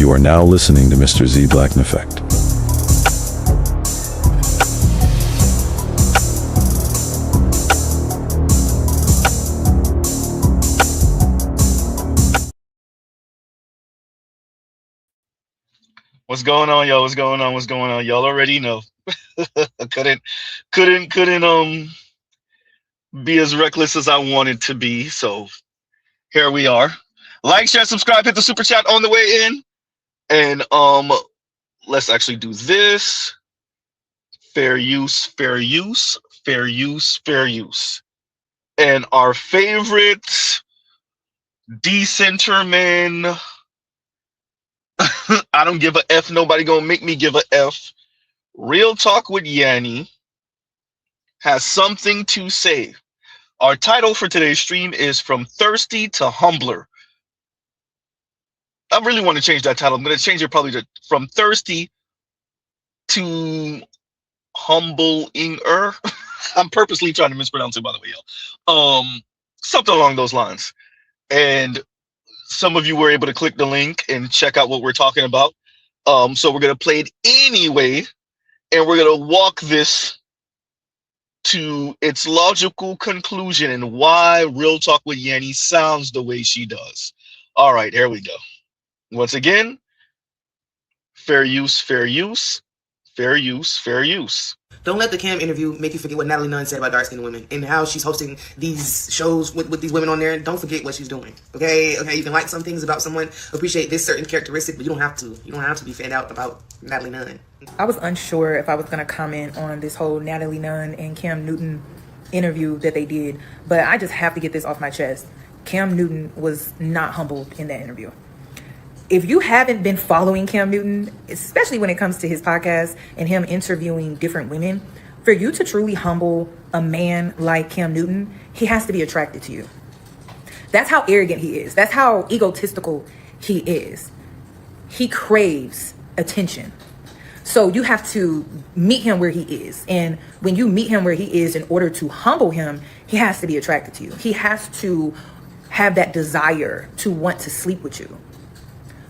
You are now listening to Mr. Z Blackneffect. What's going on, y'all? What's going on? What's going on? Y'all already know. couldn't couldn't be as reckless as I wanted to be. So here we are. Like, share, subscribe, hit the super chat on the way in. And let's actually do this. Fair use, fair use, fair use, fair use. And our favorite decenterman, I don't give a F, nobody gonna make me give a F. Real Talk with Yanni has something to say. Our title for today's stream is From Thirsty to Humbler. I really want to change that title. I'm going to change it probably to From Thirsty to Humbling-er. I'm purposely trying to mispronounce it, by the way, y'all. Something along those lines. And some of you were able to click the link and check out what we're talking about. So we're going to play it anyway, and we're going to walk this to its logical conclusion and why Real Talk with Yanni sounds the way she does. All right, here we go. Once again, fair use, fair use, fair use, fair use. Don't let the Cam interview make you forget what Natalie Nunn said about dark-skinned women and how she's hosting these shows with these women on there. Don't forget what she's doing. Okay, you can like some things about someone, appreciate this certain characteristic, but you don't have to. You don't have to be fanned out about Natalie Nunn. I was unsure if I was going to comment on this whole Natalie Nunn and Cam Newton interview that they did, but I just have to get this off my chest. Cam Newton was not humbled in that interview. If you haven't been following Cam Newton, especially when it comes to his podcast and him interviewing different women, for you to truly humble a man like Cam Newton, he has to be attracted to you. That's how arrogant he is. That's how egotistical he is. He craves attention. So you have to meet him where he is. And when you meet him where he is, in order to humble him, he has to be attracted to you. He has to have that desire to want to sleep with you.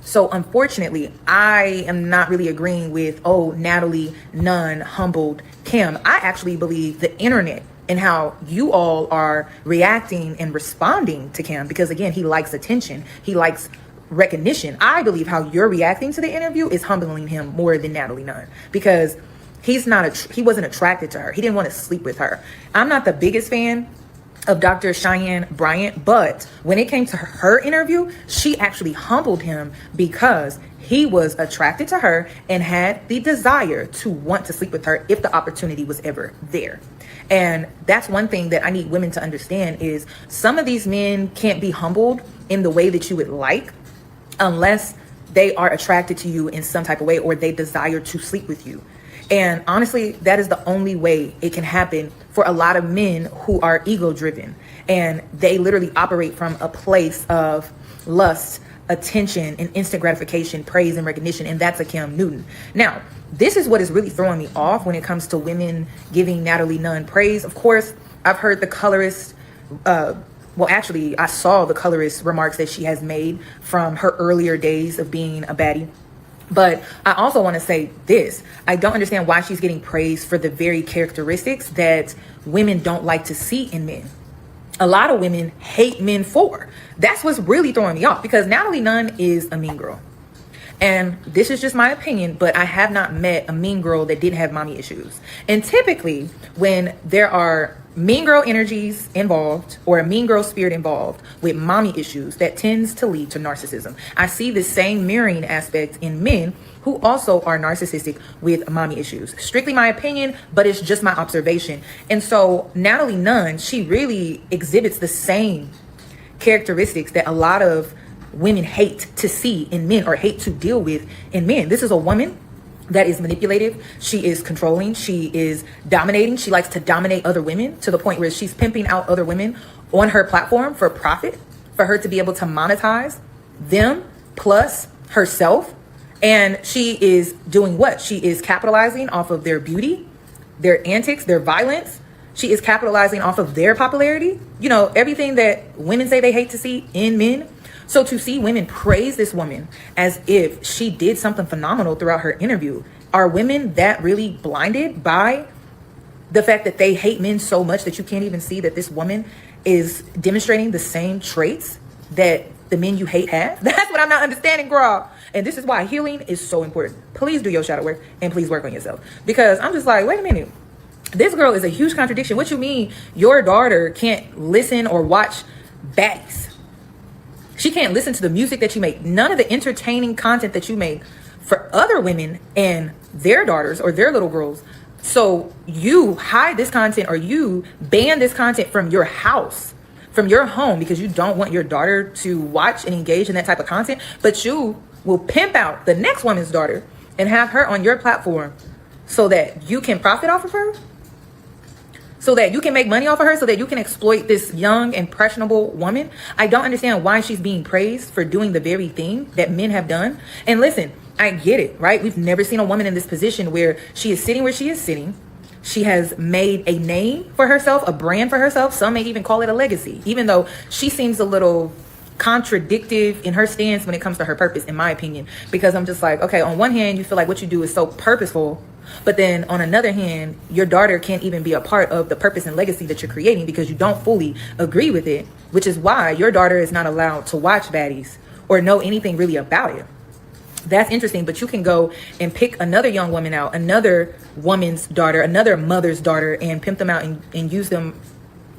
So unfortunately, I am not really agreeing with, oh, Natalie Nunn humbled Cam. I actually believe the internet and how you all are reacting and responding to Cam, because again, he likes attention. He likes recognition. I believe how you're reacting to the interview is humbling him more than Natalie Nunn, because he wasn't attracted to her. He didn't want to sleep with her. I'm not the biggest fan of Dr. Cheyenne Bryant, but when it came to her interview, she actually humbled him because he was attracted to her and had the desire to want to sleep with her if the opportunity was ever there. And that's one thing that I need women to understand is some of these men can't be humbled in the way that you would like unless they are attracted to you in some type of way or they desire to sleep with you. And honestly, that is the only way it can happen for a lot of men who are ego driven, and they literally operate from a place of lust, attention, and instant gratification, praise and recognition. And that's a Cam Newton. Now, this is what is really throwing me off when it comes to women giving Natalie Nunn praise. Of course, I've heard the colorist, I saw the colorist remarks that she has made from her earlier days of being a baddie. But I also want to say this. I don't understand why she's getting praised for the very characteristics that women don't like to see in men. A lot of women hate men for. That's what's really throwing me off, because Natalie Nunn is a mean girl. And this is just my opinion, but I have not met a mean girl that didn't have mommy issues. And typically, when there are mean girl energies involved or a mean girl spirit involved with mommy issues, that tends to lead to narcissism. I see the same mirroring aspect in men who also are narcissistic with mommy issues. Strictly my opinion, but it's just my observation. And so Natalie Nunn, she really exhibits the same characteristics that a lot of women hate to see in men or hate to deal with in men. This is a woman that is manipulative. She is controlling. She is dominating. She likes to dominate other women to the point where she's pimping out other women on her platform for profit, for her to be able to monetize them plus herself. And she is doing what? She is capitalizing off of their beauty, their antics, their violence. She is capitalizing off of their popularity. You know, everything that women say they hate to see in men. So to see women praise this woman as if she did something phenomenal throughout her interview, are women that really blinded by the fact that they hate men so much that you can't even see that this woman is demonstrating the same traits that the men you hate have? That's what I'm not understanding, girl. And this is why healing is so important. Please do your shadow work and please work on yourself. Because I'm just like, wait a minute. This girl is a huge contradiction. What you mean your daughter can't listen or watch baddies? She can't listen to the music that you make. None of the entertaining content that you make for other women and their daughters or their little girls. So you hide this content or you ban this content from your house, from your home, because you don't want your daughter to watch and engage in that type of content. But you will pimp out the next woman's daughter and have her on your platform so that you can profit off of her, so that you can make money off of her, so that you can exploit this young, impressionable woman. I don't understand why she's being praised for doing the very thing that men have done. And listen, I get it, right? We've never seen a woman in this position where she is sitting where she is sitting. She has made a name for herself, a brand for herself. Some may even call it a legacy, even though she seems a little contradictive in her stance when it comes to her purpose, in my opinion. Because I'm just like, okay, on one hand, you feel like what you do is so purposeful, but then on another hand, your daughter can't even be a part of the purpose and legacy that you're creating because you don't fully agree with it, which is why your daughter is not allowed to watch baddies or know anything really about it. That's interesting, but you can go and pick another young woman out, another woman's daughter, another mother's daughter, and pimp them out and use them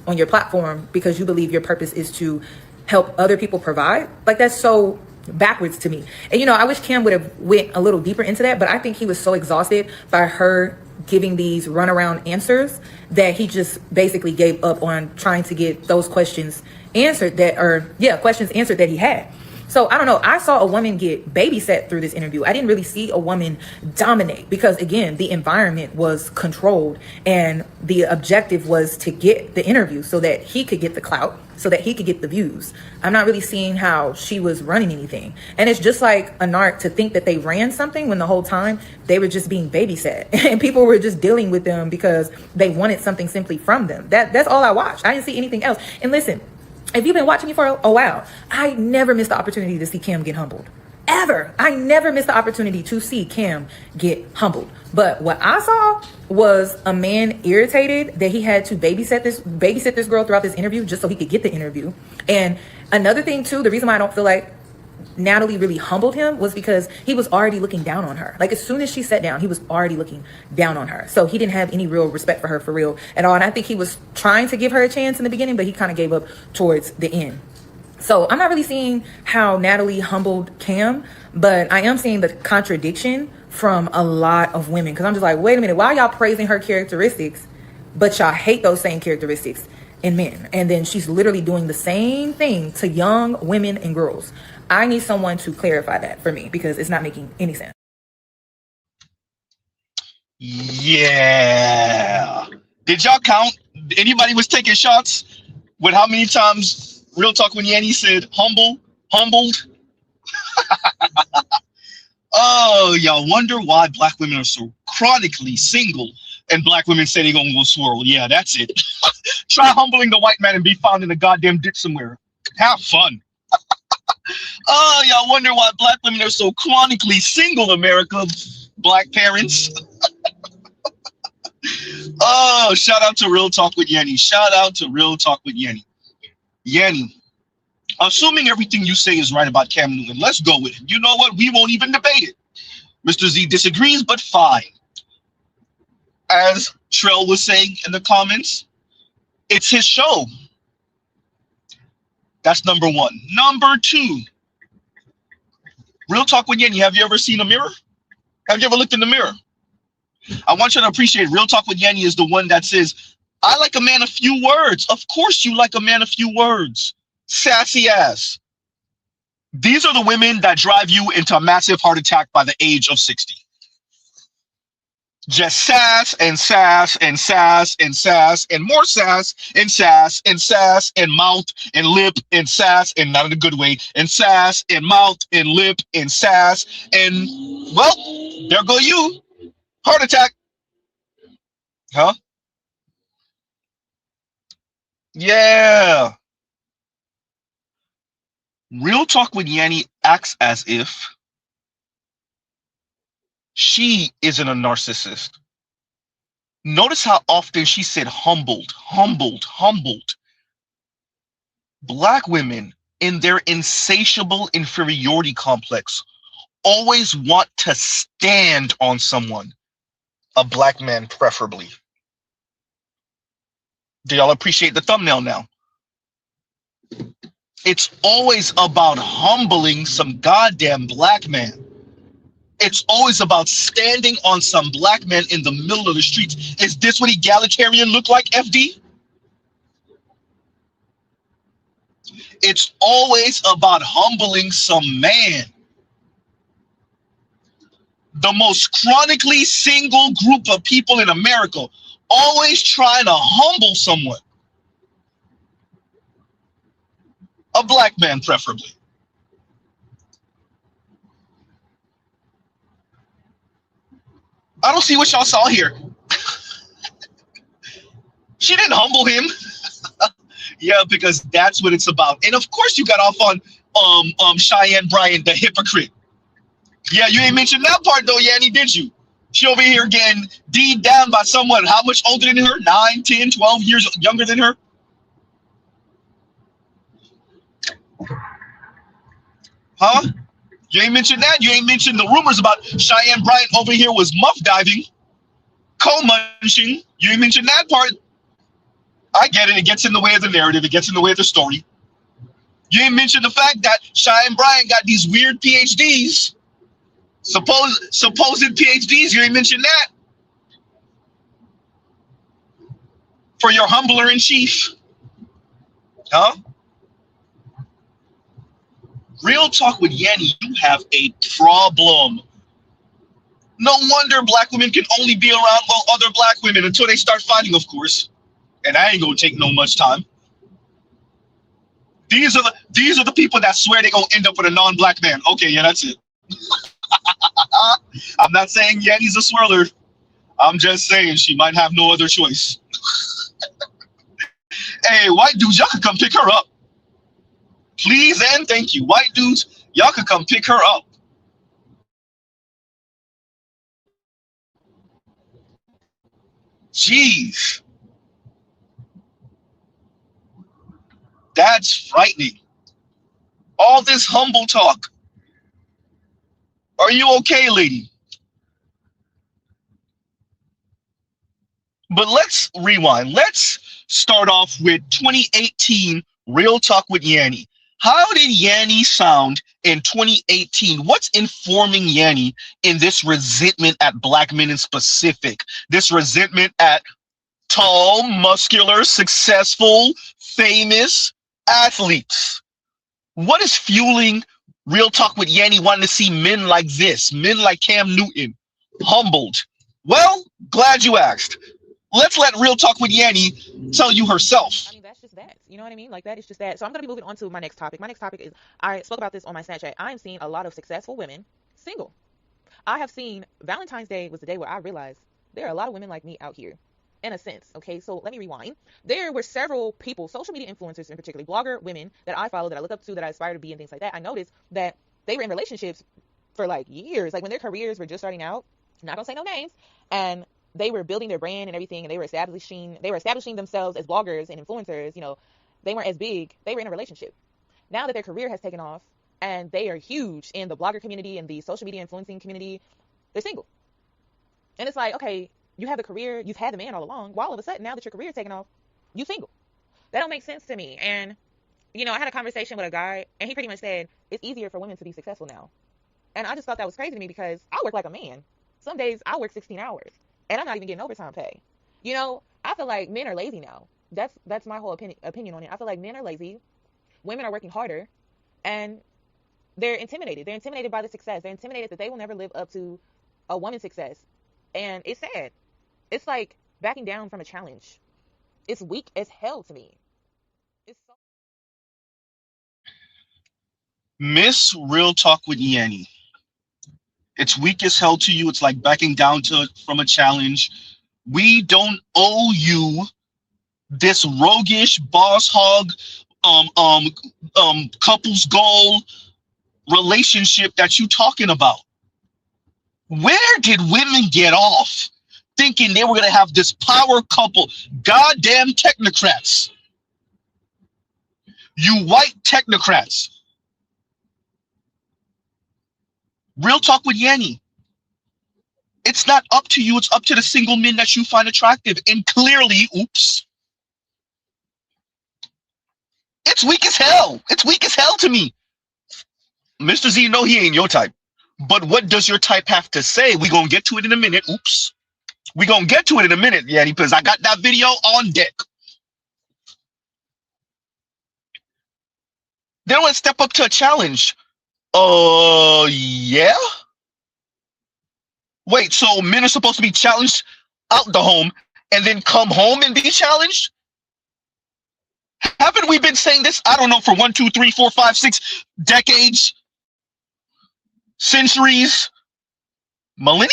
on your platform because you believe your purpose is to help other people provide. Like, that's so backwards to me. And you know, I wish Cam would have went a little deeper into that, but I think he was so exhausted by her giving these runaround answers that he just basically gave up on trying to get those questions answered questions answered that he had. So I don't know. I saw a woman get babysat through this interview. I didn't really see a woman dominate because, again, the environment was controlled and the objective was to get the interview so that he could get the clout, so that he could get the views. I'm not really seeing how she was running anything. And it's just like a narc to think that they ran something when the whole time they were just being babysat and people were just dealing with them because they wanted something simply from them. That's all I watched. I didn't see anything else. And listen, if you've been watching me for a while, I never missed the opportunity to see Cam get humbled. Ever. I never missed the opportunity to see Cam get humbled. But what I saw was a man irritated that he had to babysit this girl throughout this interview just so he could get the interview. And another thing too, the reason why I don't feel like Natalie really humbled him was because he was already looking down on her. Like, as soon as she sat down, he was already looking down on her. So he didn't have any real respect for her for real at all. And I think he was trying to give her a chance in the beginning, but he kind of gave up towards the end. So I'm not really seeing how Natalie humbled Cam, but I am seeing the contradiction from a lot of women. Because I'm just like, wait a minute, why are y'all praising her characteristics, but y'all hate those same characteristics in men? And then she's literally doing the same thing to young women and girls. I need someone to clarify that for me because it's not making any sense. Yeah. Did y'all count? Anybody was taking shots with how many times Real Talk when Yanni said humbled? Oh, y'all wonder why black women are so chronically single and black women say they're gonna go swirl. Yeah, that's it. Try humbling the white man and be found in a goddamn ditch somewhere. Have fun. Oh, y'all wonder why black women are so chronically single, America, black parents. Oh, shout out to Real Talk with Yanni. Shout out to Real Talk with Yanni. Yanni, assuming everything you say is right about Cam Newton, let's go with it. You know what? We won't even debate it. Mr. Z disagrees, but fine. As Trell was saying in the comments, it's his show. That's number one. Number two, Real Talk with Yanni. Have you ever seen a mirror? Have you ever looked in the mirror? I want you to appreciate Real Talk with Yanni is the one that says, I like a man of few words. Of course you like a man of few words. Sassy ass. These are the women that drive you into a massive heart attack by the age of 60. Just sass and sass and sass and sass and more sass and sass and sass and mouth and lip and sass and not in a good way and sass and mouth and lip and sass and, well, there go you. Heart attack. Huh? Yeah. Real Talk with Yanni acts as if she isn't a narcissist. Notice how often she said humbled, humbled, humbled. Black women, in their insatiable inferiority complex, always want to stand on someone, a black man preferably. Do y'all appreciate the thumbnail now? It's always about humbling some goddamn black man. It's always about standing on some black man in the middle of the streets. Is this what egalitarian look like, FD? It's always about humbling some man. The most chronically single group of people in America, always trying to humble someone. A black man, preferably. I don't see what y'all saw here. She didn't humble him. Yeah, because that's what it's about. And of course you got off on Cheyenne Bryant, the hypocrite. Yeah, you ain't mentioned that part though, Yanni, did you? She over here getting D'd down by someone how much older than her? 9, 10, 12 years younger than her? Huh? You ain't mentioned that? You ain't mentioned the rumors about Cheyenne Bryant over here was muff diving, co-munching. You ain't mentioned that part. I get it. It gets in the way of the narrative. It gets in the way of the story. You ain't mentioned the fact that Cheyenne Bryant got these weird PhDs. Supposed PhDs. You ain't mentioned that. For your humbler in chief. Huh? Real Talk with Yanni, you have a problem. No wonder black women can only be around other black women until they start fighting, of course. And I ain't gonna take no much time. These are the people that swear they're gonna end up with a non-black man. Okay, yeah, that's it. I'm not saying Yanni's a swirler. I'm just saying she might have no other choice. Hey, white dudes, y'all can come pick her up. Please and thank you. White dudes, y'all can come pick her up. Jeez. That's frightening. All this humble talk. Are you okay, lady? But let's rewind. Let's start off with 2018 Real Talk with Yanni. How did Yanni sound in 2018? What's informing Yanni in this resentment at black men in specific? This resentment at tall, muscular, successful, famous athletes. What is fueling Real Talk with Yanni wanting to see men like this, men like Cam Newton, humbled? Well, glad you asked. Let's let Real Talk with Yanni tell you herself. I mean, that's just that. You know what I mean? Like, that is just that. So I'm going to be moving on to my next topic. My next topic is, I spoke about this on my Snapchat. I am seeing a lot of successful women single. I have seen Valentine's Day was the day where I realized there are a lot of women like me out here, in a sense. Okay, so let me rewind. There were several people, social media influencers in particular, blogger women that I follow, that I look up to, that I aspire to be, and things like that. I noticed that they were in relationships for like years, like when their careers were just starting out. Not gonna say no names. And they were building their brand and everything, and they were establishing themselves as bloggers and influencers. You know, they weren't as big. They were in a relationship. Now that their career has taken off and they are huge in the blogger community and the social media influencing community, they're single. And it's like, okay, you have the career, you've had the man all along. Why all of a sudden, now that your career is taking off, you single? That don't make sense to me. And, you know, I had a conversation with a guy, and he pretty much said, it's easier for women to be successful now. And I just thought that was crazy to me, because I work like a man. Some days I work 16 hours. And I'm not even getting overtime pay. You know, I feel like men are lazy now. That's my whole opinion on it. I feel like men are lazy. Women are working harder. And they're intimidated. They're intimidated by the success. They're intimidated that they will never live up to a woman's success. And it's sad. It's like backing down from a challenge. It's weak as hell to me. It's so... Miss Real Talk with Yanni. It's weak as hell to you. It's like backing down from a challenge. We don't owe you this roguish, boss hog, couples goal relationship that you talking about? Where did women get off thinking they were gonna have this power couple? Goddamn technocrats. You white technocrats. Real talk with Yanni. It's not up to you, it's up to the single men that you find attractive. And clearly, oops, it's weak as hell. It's weak as hell to me. Mr. Z, no, he ain't your type. But what does your type have to say? We're going to get to it in a minute. Oops. We're going to get to it in a minute, Yanni, because I got that video on deck. They don't want to step up to a challenge. Yeah? Wait, so men are supposed to be challenged out the home and then come home and be challenged? Haven't we been saying this, I don't know, for 1, 2, 3, 4, 5, 6 decades, centuries, millennia?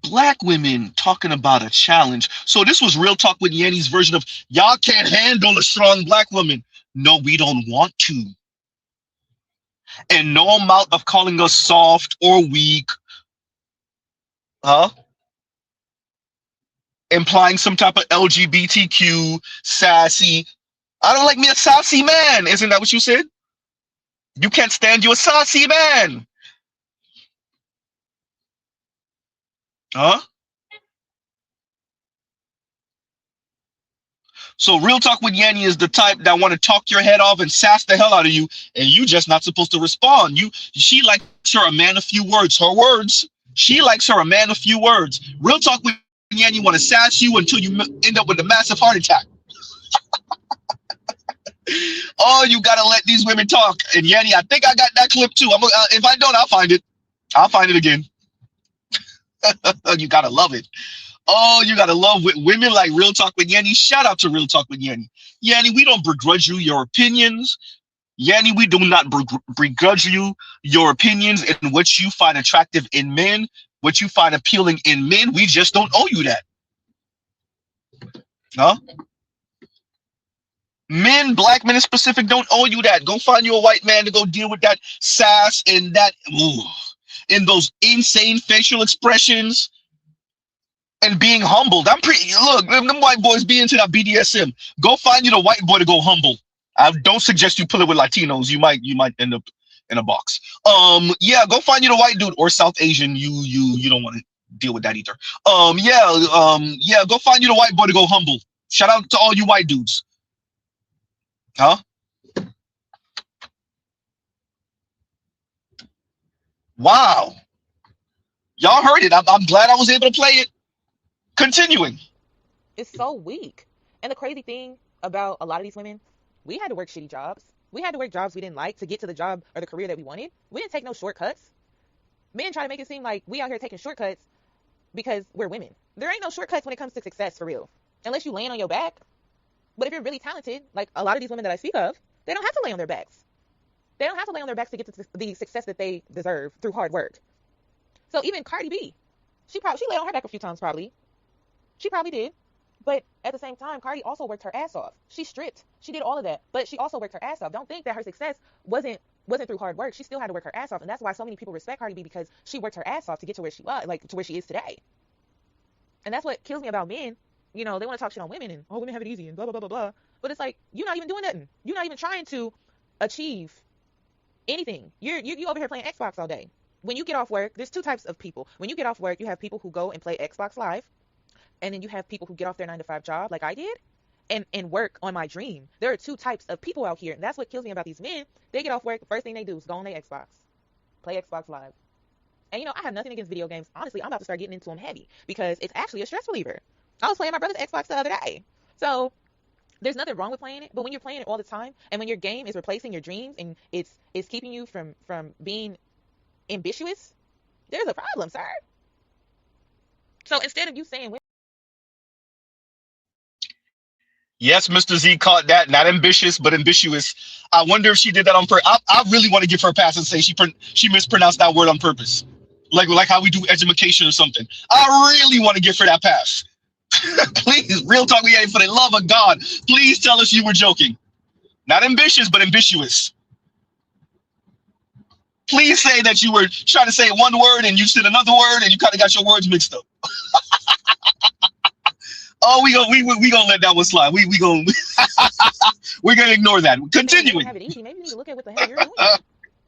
Black women talking about a challenge. So this was Real Talk with Yanni's version of, y'all can't handle a strong black woman. No, we don't want to. And no amount of calling us soft or weak, implying some type of LGBTQ, sassy. I don't like me a sassy man. Isn't that what you said? You can't stand you a sassy man. So Real Talk with Yanni is the type that want to talk your head off and sass the hell out of you, and you just not supposed to respond. She likes her a man of few words. Her words. She likes her a man of few words. Real Talk with Yanni want to sass you until you end up with a massive heart attack. Oh, you gotta let these women talk. And Yanni, I think I got that clip too. If I don't, I'll find it. I'll find it again. You gotta love it. Oh, you gotta love women like Real Talk with Yanni. Shout out to Real Talk with Yanni. Yanni, we don't begrudge you your opinions. Yanni, we do not begrudge you your opinions and what you find attractive in men, what you find appealing in men. We just don't owe you that. Men, black men in specific, don't owe you that. Go find you a white man to go deal with that sass and that, in those insane facial expressions and being humbled. Look, them white boys be into that BDSM. Go find you the white boy to go humble. I don't suggest you pull it with Latinos. You might end up in a box. Yeah, go find you the white dude or South Asian. You don't want to deal with that either. Yeah, go find you the white boy to go humble. Shout out to all you white dudes. Wow. Y'all heard it. I'm glad I was able to play it. Continuing. It's so weak. And the crazy thing about a lot of these women, we had to work shitty jobs. We had to work jobs we didn't like to get to the job or the career that we wanted. We didn't take no shortcuts. Men try to make it seem like we out here taking shortcuts because we're women. There ain't no shortcuts when it comes to success, for real. Unless you laying on your back. But if you're really talented, like a lot of these women that I speak of, they don't have to lay on their backs. They don't have to lay on their backs to get to the success that they deserve through hard work. So even Cardi B, she laid on her back a few times probably. She probably did. But at the same time, Cardi also worked her ass off. She stripped. She did all of that. But she also worked her ass off. Don't think that her success wasn't through hard work. She still had to work her ass off. And that's why so many people respect Cardi B, because she worked her ass off to get to where she was, like to where she is today. And that's what kills me about men. You know, they want to talk shit on women and, oh, women have it easy and blah, blah, blah, blah, blah. But it's like, you're not even doing nothing. You're not even trying to achieve anything. You over here playing Xbox all day. When you get off work, there's two types of people. When you get off work, you have people who go and play Xbox Live. And then you have people who get off their 9-to-5 job like I did and work on my dream. There are two types of people out here. And that's what kills me about these men. They get off work, the first thing they do is go on their Xbox. Play Xbox Live. And you know, I have nothing against video games. Honestly, I'm about to start getting into them heavy because it's actually a stress reliever. I was playing my brother's Xbox the other day. So there's nothing wrong with playing it. But when you're playing it all the time and when your game is replacing your dreams and it's keeping you from being ambitious, there's a problem, sir. So instead of you saying, Yes, Mr. Z caught that. Not ambitious, but ambitious. I wonder if she did that on purpose. I really want to give her a pass and say she mispronounced that word on purpose. like how we do education or something. I really want to give her that pass. Please, real talk, we ain't for the love of God. Please tell us you were joking. Not ambitious, but ambiguous. Please say that you were trying to say one word and you said another word and you kind of got your words mixed up. Oh, we gonna let that one slide. We gonna we're gonna ignore that. Continuing. Have it easy. Maybe you need to look at what the hell you're doing.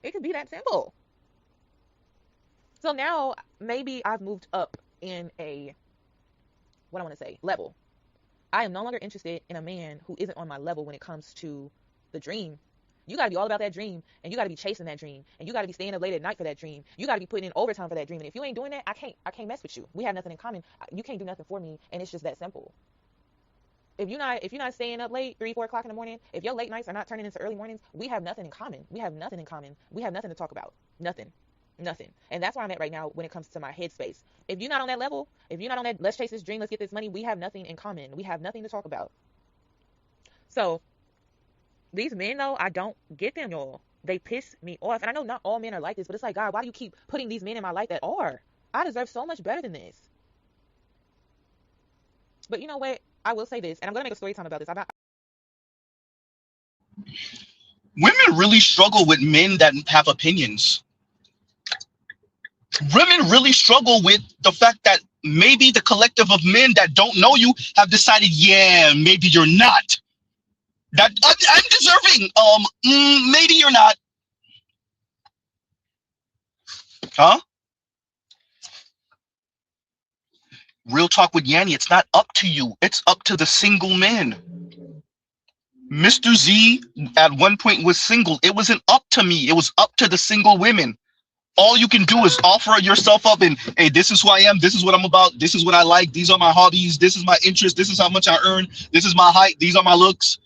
It could be that simple. So now maybe I've moved up in a, what I want to say, level. I am no longer interested in a man who isn't on my level when it comes to the dream. You got to be all about that dream, and you got to be chasing that dream, and you got to be staying up late at night for that dream. You got to be putting in overtime for that dream. And if you ain't doing that, I can't mess with you. We have nothing in common. You can't do nothing for me, and it's just that simple. If you're not staying up late, 3, 4 o'clock in the morning, if your late nights are not turning into early mornings, we have nothing in common. We have nothing in common. We have nothing to talk about. Nothing. And that's where I'm at right now when it comes to my headspace. If you're not on that level, if you're not on that, let's chase this dream, let's get this money, we have nothing in common. We have nothing to talk about. So these men, though, I don't get them, y'all. They piss me off. And I know not all men are like this, but it's like, God, why do you keep putting these men in my life that are? I deserve so much better than this. But you know what? I will say this, and I'm going to make a story time about this. Women really struggle with men that have opinions. Women really struggle with the fact that maybe the collective of men that don't know you have decided, yeah, maybe you're not. That I'm deserving. Maybe you're not. Huh? Real talk with Yanni, it's not up to you. It's up to the single men. Mr. Z at one point was single. It wasn't up to me. It was up to the single women. All you can do is offer yourself up and, hey, this is who I am. This is what I'm about. This is what I like. These are my hobbies. This is my interest. This is how much I earn. This is my height. These are my looks.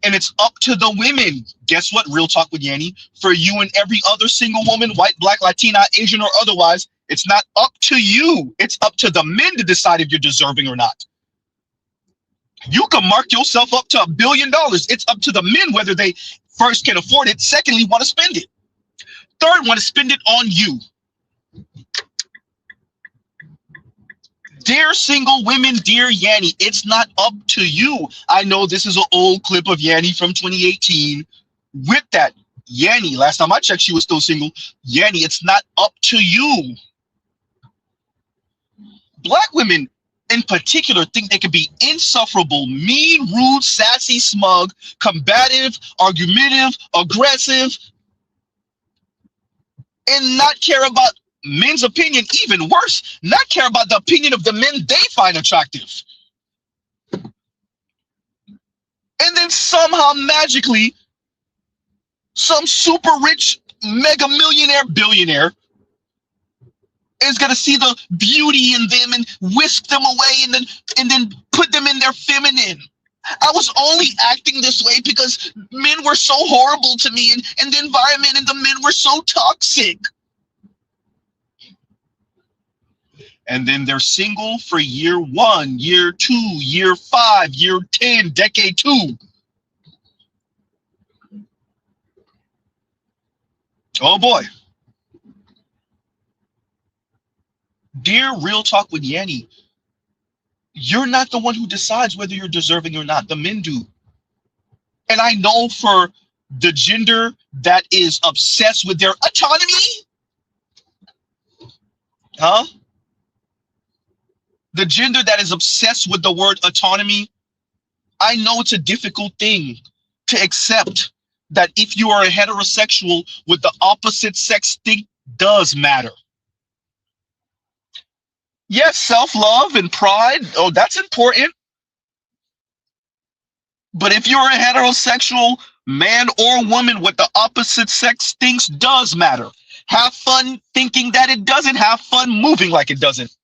And it's up to the women. Guess what? Real talk with Yanni. For you and every other single woman, white, black, Latina, Asian, or otherwise, it's not up to you. It's up to the men to decide if you're deserving or not. You can mark yourself up to $1 billion. It's up to the men whether they first can afford it, secondly, want to spend it. Third, want to spend it on you. Dear single women, dear Yanni, it's not up to you. I know this is an old clip of Yanni from 2018. With that, Yanni, last time I checked, she was still single. Yanni, it's not up to you. Black women in particular think they can be insufferable, mean, rude, sassy, smug, combative, argumentative, aggressive, and not care about men's opinion. Even worse, not care about the opinion of the men they find attractive. And then somehow magically some super rich mega millionaire billionaire is going to see the beauty in them and whisk them away and then put them in their feminine. I was only acting this way because men were so horrible to me and the environment and the men were so toxic. And then they're single for year 1, year 2, year 5, year 10, decade 2. Oh boy. Dear Real Talk with Yanni, you're not the one who decides whether you're deserving or not. The men do. And I know for the gender that is obsessed with their autonomy, huh? The gender that is obsessed with the word autonomy, I know it's a difficult thing to accept that if you are a heterosexual with the opposite sex thing does matter. Yes, self-love and pride, oh, that's important. But if you're a heterosexual man or woman with the opposite sex, things does matter. Have fun thinking that it doesn't. Have fun moving like it doesn't.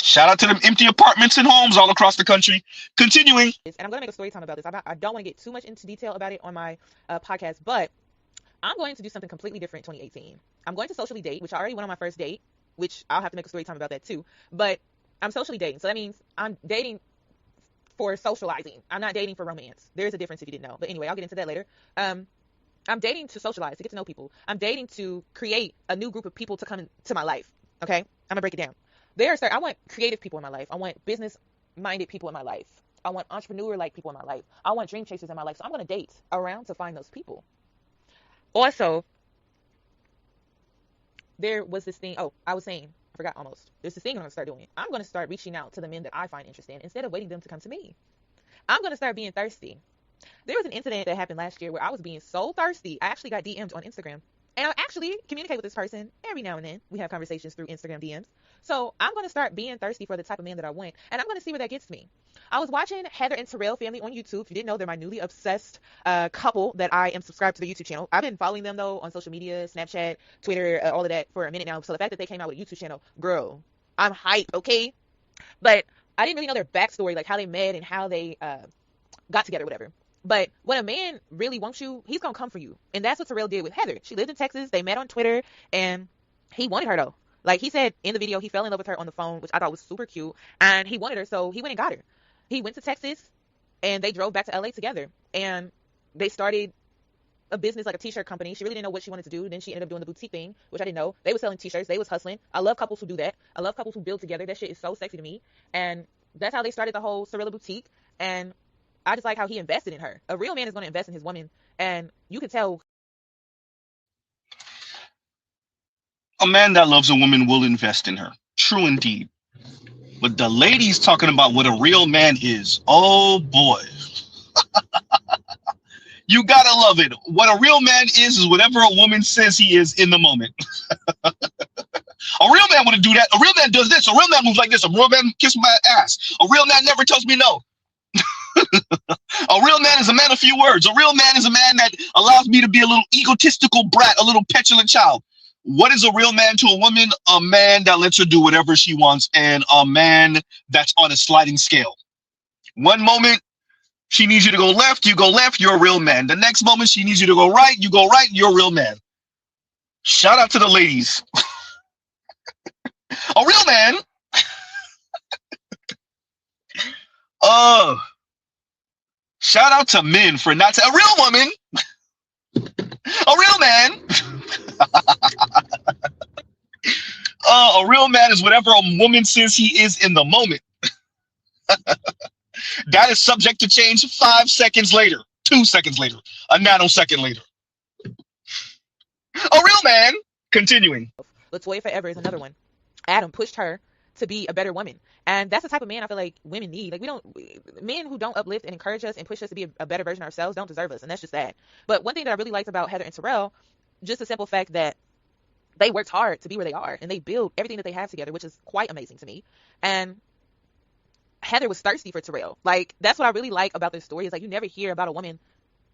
Shout out to them empty apartments and homes all across the country. Continuing. And I'm going to make a story time about this. I don't want to get too much into detail about it on my podcast, but I'm going to do something completely different in 2018. I'm going to socially date, which I already went on my first date, which I'll have to make a story time about that too. But I'm socially dating. So that means I'm dating for socializing. I'm not dating for romance. There is a difference if you didn't know. But anyway, I'll get into that later. I'm dating to socialize, to get to know people. I'm dating to create a new group of people to come into my life. Okay? I'm gonna break it down. I want creative people in my life. I want business-minded people in my life. I want entrepreneur-like people in my life. I want dream chasers in my life. So I'm gonna date around to find those people. Also, there was this thing. Oh, I was saying, I forgot almost. There's this thing I'm gonna start doing. I'm gonna start reaching out to the men that I find interesting instead of waiting them to come to me. I'm gonna start being thirsty. There was an incident that happened last year where I was being so thirsty. I actually got DM'd on Instagram. And I actually communicate with this person every now and then. We have conversations through Instagram DMs. So I'm going to start being thirsty for the type of man that I want. And I'm going to see where that gets me. I was watching Heather and Terrell Family on YouTube. If you didn't know, they're my newly obsessed couple that I am subscribed to their YouTube channel. I've been following them, though, on social media, Snapchat, Twitter, all of that for a minute now. So the fact that they came out with a YouTube channel, girl, I'm hype, okay? But I didn't really know their backstory, like how they met and how they got together, whatever. But when a man really wants you, he's going to come for you. And that's what Terrell did with Heather. She lived in Texas. They met on Twitter. And he wanted her, though. Like he said in the video, he fell in love with her on the phone, which I thought was super cute. And he wanted her, so he went and got her. He went to Texas, and they drove back to LA together. And they started a business, like a t-shirt company. She really didn't know what she wanted to do. Then she ended up doing the boutique thing, which I didn't know. They were selling t-shirts. They was hustling. I love couples who do that. I love couples who build together. That shit is so sexy to me. And that's how they started the whole Cirilla boutique. And I just like how he invested in her. A real man is going to invest in his woman, and you can tell. A man that loves a woman will invest in her. True indeed. But the ladies talking about what a real man is, oh boy. You gotta love it. What a real man is whatever a woman says he is in the moment. A real man wouldn't do that. A real man does this. A real man moves like this. A real man kisses my ass. A real man never tells me no. A real man is a man of few words. A real man is a man that allows me to be a little egotistical brat, a little petulant child. What is a real man to a woman? A man that lets her do whatever she wants, and a man that's on a sliding scale. One moment she needs you to go left, you go left, you're a real man. The next moment she needs you to go right, you go right, you're a real man. Shout out to the ladies. A real man. Shout out to men for not a real woman. A real man. A real man is whatever a woman says he is in the moment. That is subject to change 5 seconds later, 2 seconds later, a nanosecond later. A real man. Continuing. Latoya Forever is another one. Adam pushed her to be a better woman. And that's the type of man I feel like women need. Like men who don't uplift and encourage us and push us to be a better version of ourselves don't deserve us. And that's just that. But one thing that I really liked about Heather and Terrell, just the simple fact that they worked hard to be where they are and they build everything that they have together, which is quite amazing to me. And Heather was thirsty for Terrell. Like, that's what I really like about this story is like you never hear about a woman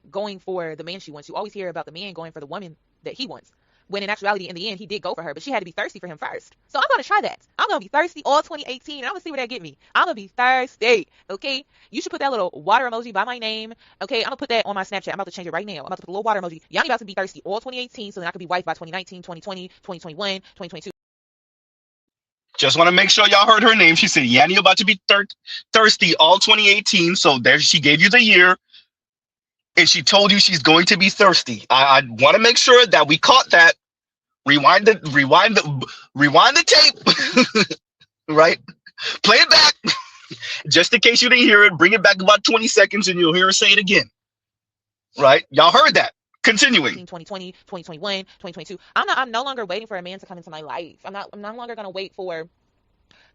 going for the man she wants. You always hear about the man going for the woman that he wants. When in actuality, in the end, he did go for her, but she had to be thirsty for him first. So I'm going to try that. I'm going to be thirsty all 2018, and I'm going to see where that get me. I'm going to be thirsty, okay? You should put that little water emoji by my name, okay? I'm going to put that on my Snapchat. I'm about to change it right now. I'm about to put a little water emoji. Yanni about to be thirsty all 2018, so then I could be wife by 2019, 2020, 2021, 2022. Just want to make sure y'all heard her name. She said, Yanni about to be thirsty all 2018, so there she gave you the year. And she told you she's going to be thirsty. I want to make sure that we caught that. Rewind the tape. Right? Play it back. Just in case you didn't hear it, bring it back about 20 seconds and you'll hear her say it again. Right? Y'all heard that. Continuing. 2020, 2021, 2022. I'm no longer waiting for a man to come into my life. I'm no longer gonna wait for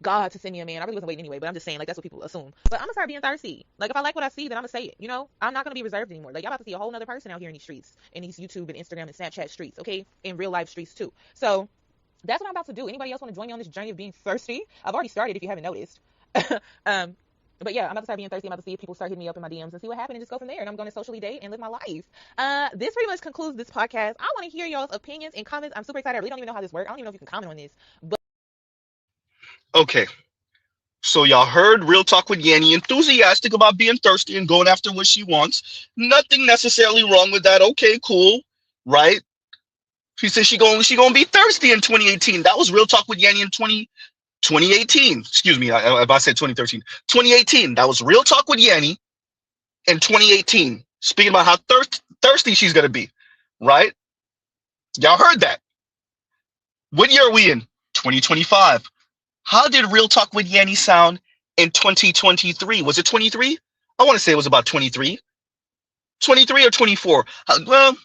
God to send me a man. I really wasn't waiting anyway, but I'm just saying, like, that's what people assume. But I'm gonna start being thirsty. Like, if I like what I see, then I'm gonna say it. You know, I'm not gonna be reserved anymore. Like, y'all about to see a whole nother person out here in these streets, in these YouTube and Instagram and Snapchat streets, okay? In real life streets too. So that's what I'm about to do. Anybody else want to join me on this journey of being thirsty? I've already started if you haven't noticed. But yeah, I'm about to start being thirsty. I'm about to see if people start hitting me up in my DMs and see what happened and just go from there. And I'm going to socially date and live my life. This pretty much concludes this podcast. I want to hear y'all's opinions and comments. I'm super excited. I really don't even know how this works. I don't even know if you can comment on this. But Okay. So y'all heard Real Talk with Yanni, enthusiastic about being thirsty and going after what she wants. Nothing necessarily wrong with that. Okay, cool. Right? She said she gonna be thirsty in 2018. That was Real Talk with Yanni in 2018. Excuse me, if I said 2013. 2018. That was Real Talk with Yanni in 2018. Speaking about how thirsty she's gonna be. right? Y'all heard that. What year are we in? 2025. How did Real Talk with Yanni sound in 2023? Was it 23? I want to say it was about 23. 23 or 24. Well,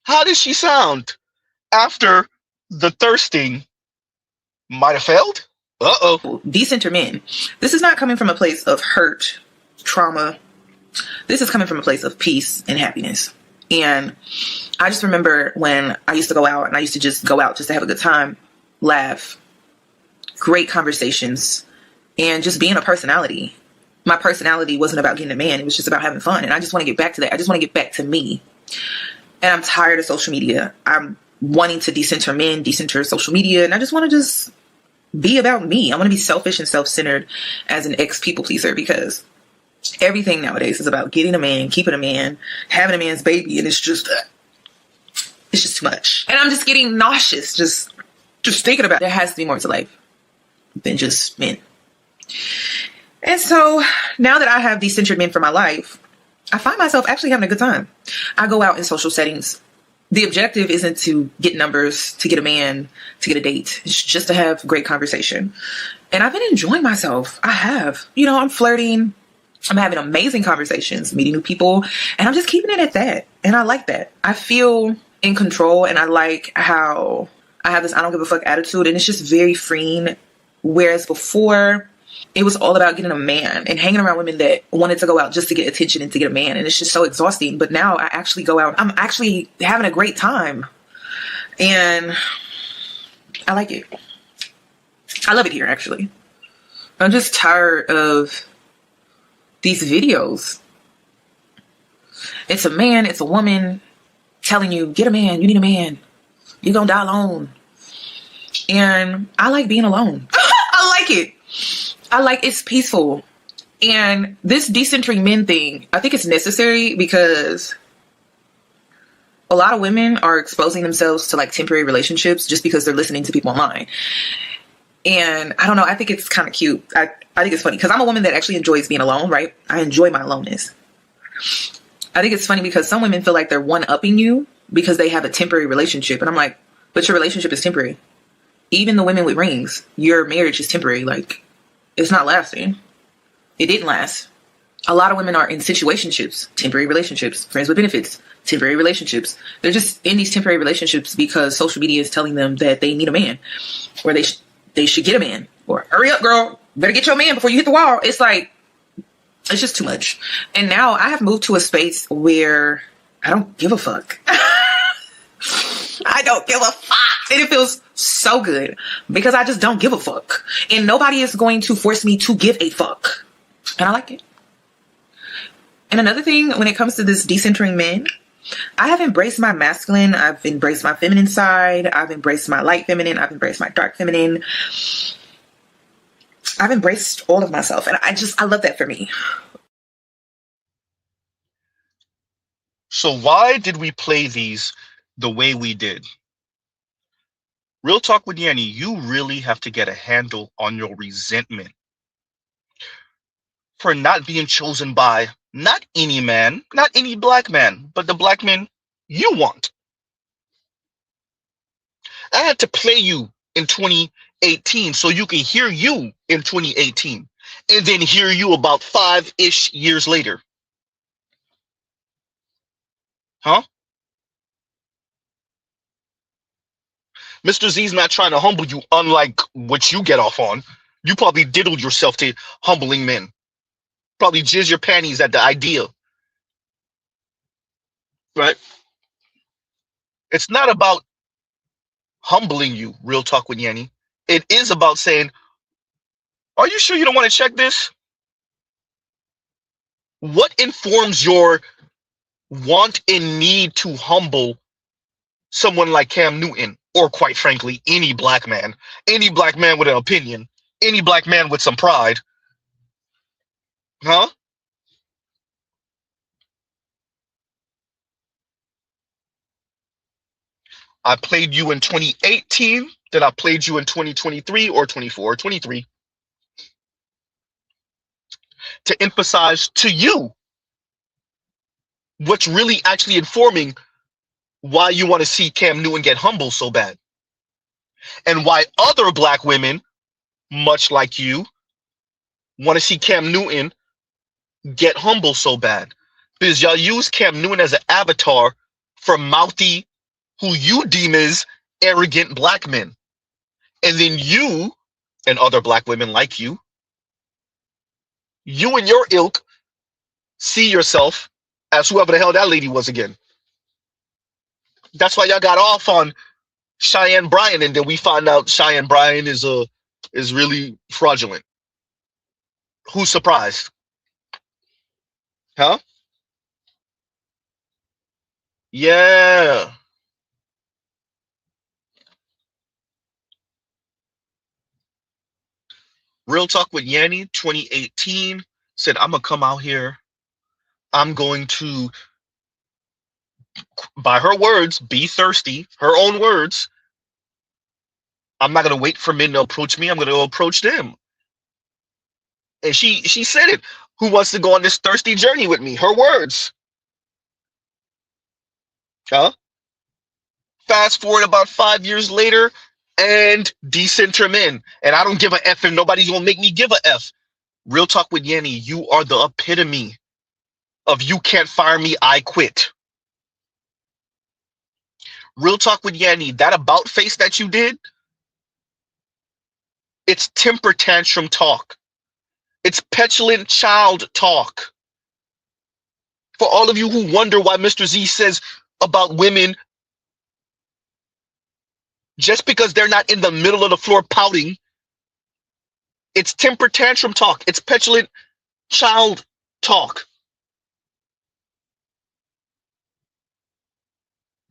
how did she sound after the thirsting might have failed? Uh-oh. Decenter men. This is not coming from a place of hurt, trauma. This is coming from a place of peace and happiness. And I just remember when I used to go out, and I used to just go out just to have a good time, laugh, great conversations, and just being a personality. My personality wasn't about getting a man. It was just about having fun. And I just want to get back to that. I just want to get back to me. And I'm tired of social media. I'm wanting to decenter men, decenter social media. And I just want to just be about me. I want to be selfish and self-centered as an ex-people pleaser, because everything nowadays is about getting a man, keeping a man, having a man's baby. And it's just too much. And I'm just getting nauseous just thinking about it. There has to be more to life than just men. And so now that I have these centered men for my life, I find myself actually having a good time. I go out in social settings. The objective isn't to get numbers, to get a man, to get a date. It's just to have great conversation. And I've been enjoying myself. I have. I'm flirting. I'm having amazing conversations, meeting new people, and I'm just keeping it at that. And I like that. I feel in control, and I like how I have this I don't give a fuck attitude, and it's just very freeing. Whereas before, it was all about getting a man and hanging around women that wanted to go out just to get attention and to get a man. And it's just so exhausting. But now I actually go out. I'm actually having a great time. And I like it. I love it here, actually. I'm just tired of these videos. It's a man, it's a woman telling you, get a man, you need a man. You're gonna die alone. And I like being alone. I like it. It's peaceful. And this decentering men thing, I think it's necessary because a lot of women are exposing themselves to like temporary relationships just because they're listening to people online. And I don't know, I think it's kind of cute. I think it's funny because I'm a woman that actually enjoys being alone, right? I enjoy my aloneness. I think it's funny because some women feel like they're one-upping you because they have a temporary relationship. And I'm like, but your relationship is temporary. Even the women with rings, your marriage is temporary. Like, it's not lasting. It didn't last. A lot of women are in situationships, temporary relationships, friends with benefits, temporary relationships. They're just in these temporary relationships because social media is telling them that they need a man, or they should get a man, or hurry up, girl, better get your man before you hit the wall. It's like, it's just too much. And now I have moved to a space where I don't give a fuck. I don't give a fuck. And it feels so good because I just don't give a fuck. And nobody is going to force me to give a fuck. And I like it. And another thing, when it comes to this decentering men, I have embraced my masculine. I've embraced my feminine side. I've embraced my light feminine. I've embraced my dark feminine. I've embraced all of myself. And I love that for me. So why did we play these the way we did? Real talk with Yanni, you really have to get a handle on your resentment for not being chosen by not any man, not any black man, but the black men you want. I had to play you in 2018 so you can hear you in 2018 and then hear you about 5-ish years later. Huh? Mr. Z's not trying to humble you, unlike what you get off on. You probably diddled yourself to humbling men. Probably jizz your panties at the idea. Right? It's not about humbling you, Real Talk with Yanni. It is about saying, are you sure you don't want to check this? What informs your want and need to humble someone like Cam Newton, or quite frankly, any black man with an opinion, any black man with some pride? Huh? I played you in 2018, then I played you in 2023 or 24 or 23 to emphasize to you what's really actually informing why you want to see Cam Newton get humble so bad, and why other black women, much like you, want to see Cam Newton get humble so bad. Because y'all use Cam Newton as an avatar for mouthy, who you deem as arrogant black men. And then you and other black women like you and your ilk see yourself as whoever the hell that lady was again. That's why y'all got off on Cheyenne Bryan, and then we find out Cheyenne Bryan is really fraudulent. Who's surprised? Huh? Yeah. Real Talk with Yanni 2018 said, I'm gonna come out here. I'm going to, by her words, be thirsty. Her own words. I'm not gonna wait for men to approach me. I'm gonna approach them. And she said it. Who wants to go on this thirsty journey with me? Her words. Huh? Fast forward about 5 years later, and decenter men. And I don't give a F, and nobody's gonna make me give a F. Real Talk with Yanni, you are the epitome of you can't fire me, I quit. Real Talk with Yanni, that about face that you did, it's temper tantrum talk. It's petulant child talk. For all of you who wonder why Mr. Z says about women, just because they're not in the middle of the floor pouting, it's temper tantrum talk. It's petulant child talk.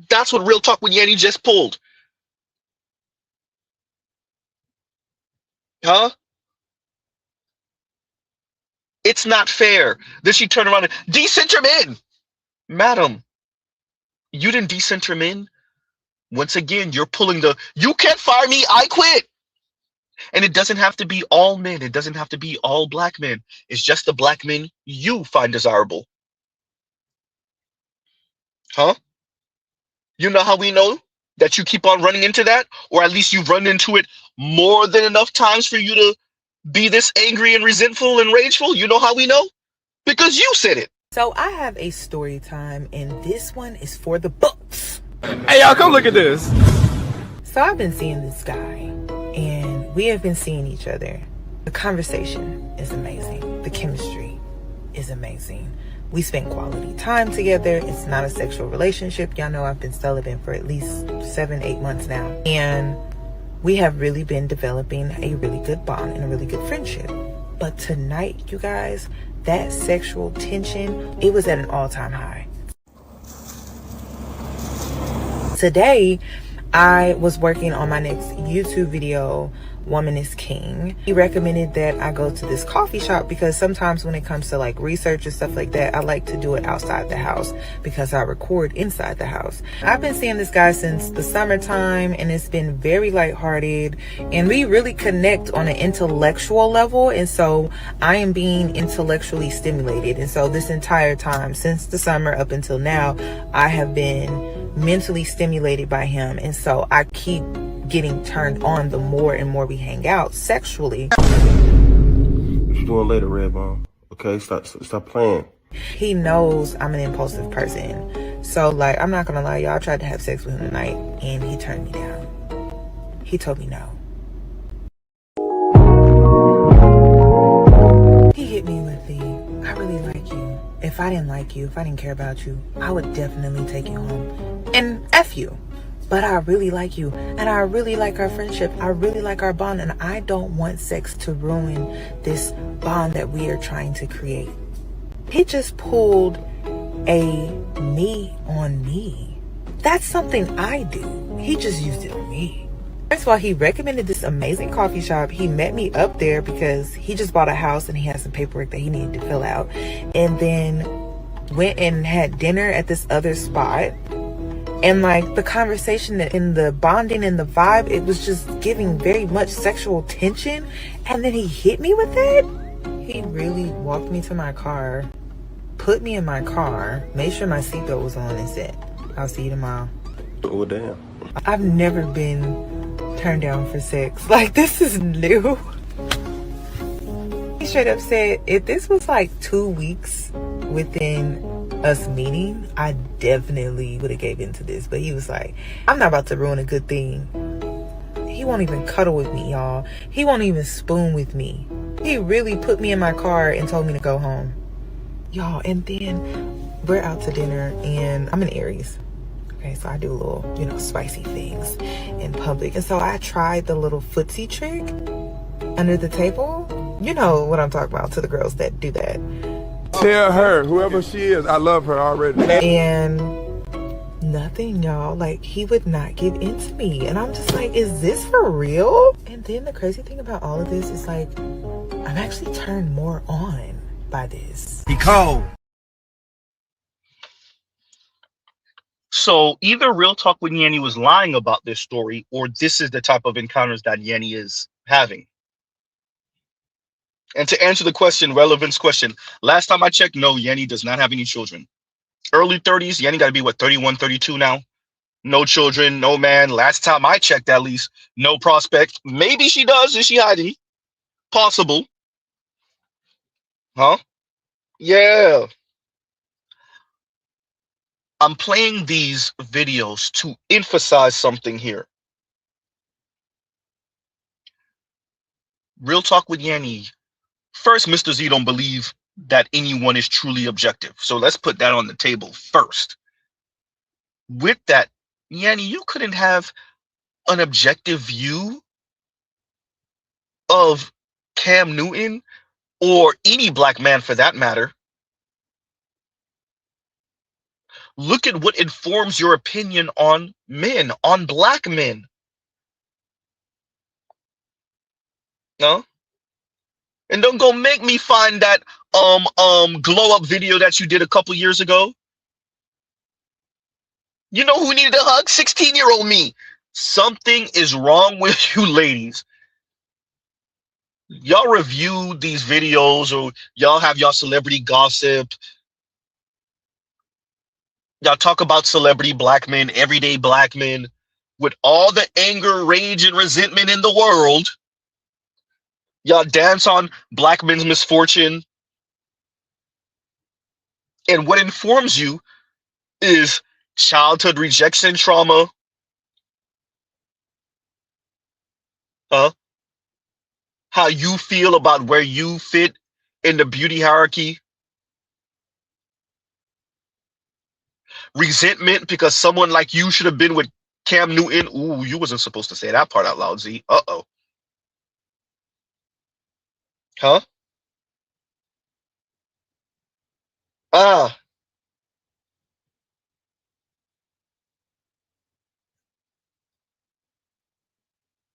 That's what Real Talk with Yanni just pulled. Huh? It's not fair. Then she turned around and decenter men. Madam, you didn't decenter men. Once again, you're pulling the, you can't fire me, I quit. And it doesn't have to be all men. It doesn't have to be all black men. It's just the black men you find desirable. Huh? You know how we know that you keep on running into that? Or at least you've run into it more than enough times for you to be this angry and resentful and rageful? You know how we know? Because you said it. So I have a story time, and this one is for the books. Hey, y'all, come look at this. So I've been seeing this guy, and we have been seeing each other. The conversation is amazing. The chemistry is amazing. We spend quality time together. It's not a sexual relationship. Y'all know I've been celibate for at least 7-8 months now. And we have really been developing a really good bond and a really good friendship. But tonight, you guys, that sexual tension, it was at an all-time high. Today, I was working on my next YouTube video, Woman is King. He recommended that I go to this coffee shop because sometimes when it comes to like research and stuff like that, I like to do it outside the house because I record inside the house. I've been seeing this guy since the summertime, and it's been very lighthearted, and we really connect on an intellectual level. And so I am being intellectually stimulated. And so this entire time since the summer up until now, I have been mentally stimulated by him. And so I keep getting turned on the more and more we hang out sexually. What you doing later, Redbone? Okay, stop playing. He knows I'm an impulsive person. So like, I'm not gonna lie, y'all, I tried to have sex with him tonight and he turned me down. He told me no. He hit me with the, I really like you. If I didn't like you, if I didn't care about you, I would definitely take you home and F you. But I really like you, and I really like our friendship. I really like our bond, and I don't want sex to ruin this bond that we are trying to create. He just pulled a me on me. That's something I do. He just used it on me. First of all, he recommended this amazing coffee shop. He met me up there because he just bought a house and he had some paperwork that he needed to fill out. And then went and had dinner at this other spot. And like the conversation and the bonding and the vibe, it was just giving very much sexual tension. And then he hit me with it. He really walked me to my car, put me in my car, made sure my seatbelt was on, and said, I'll see you tomorrow. Well, damn. I've never been turned down for sex. Like, this is new. He straight up said, if this was like 2 weeks within us meeting, I definitely would have gave into this. But he was like, I'm not about to ruin a good thing. He won't even cuddle with me, y'all. He won't even spoon with me. He really put me in my car and told me to go home. Y'all, and then we're out to dinner, and I'm an Aries. Okay, so I do little, spicy things in public. And so I tried the little footsie trick under the table. You know what I'm talking about, to the girls that do that. Tell her, whoever she is, I love her already. And nothing, y'all. Like, he would not give in to me. And I'm just like, is this for real? And then the crazy thing about all of this is, like, I'm actually turned more on by this. He cold. So either Real Talk with Yanni was lying about this story, or this is the type of encounters that Yanni is having. And to answer the question, relevance question, last time I checked, no, Yanni does not have any children. Early 30s, Yanni got to be, 31, 32 now? No children, no man. Last time I checked, at least, no prospect. Maybe she does. Is she hiding? Possible. Huh? Yeah. I'm playing these videos to emphasize something here. Real Talk with Yanni. First, Mr. Z don't believe that anyone is truly objective. So let's put that on the table first. With that, Yanni, you couldn't have an objective view of Cam Newton or any black man for that matter. Look at what informs your opinion on men, on black men. No? And don't go make me find that glow up video that you did a couple years ago. You know who needed a hug? 16-year-old me. Something is wrong with you ladies. Y'all review these videos, or y'all have y'all celebrity gossip. Y'all talk about celebrity black men, everyday black men, with all the anger, rage, and resentment in the world. Y'all dance on black men's misfortune. And what informs you is childhood rejection trauma. How you feel about where you fit in the beauty hierarchy. Resentment because someone like you should have been with Cam Newton. Ooh, you wasn't supposed to say that part out loud, Z. Uh-oh. Huh? Ah.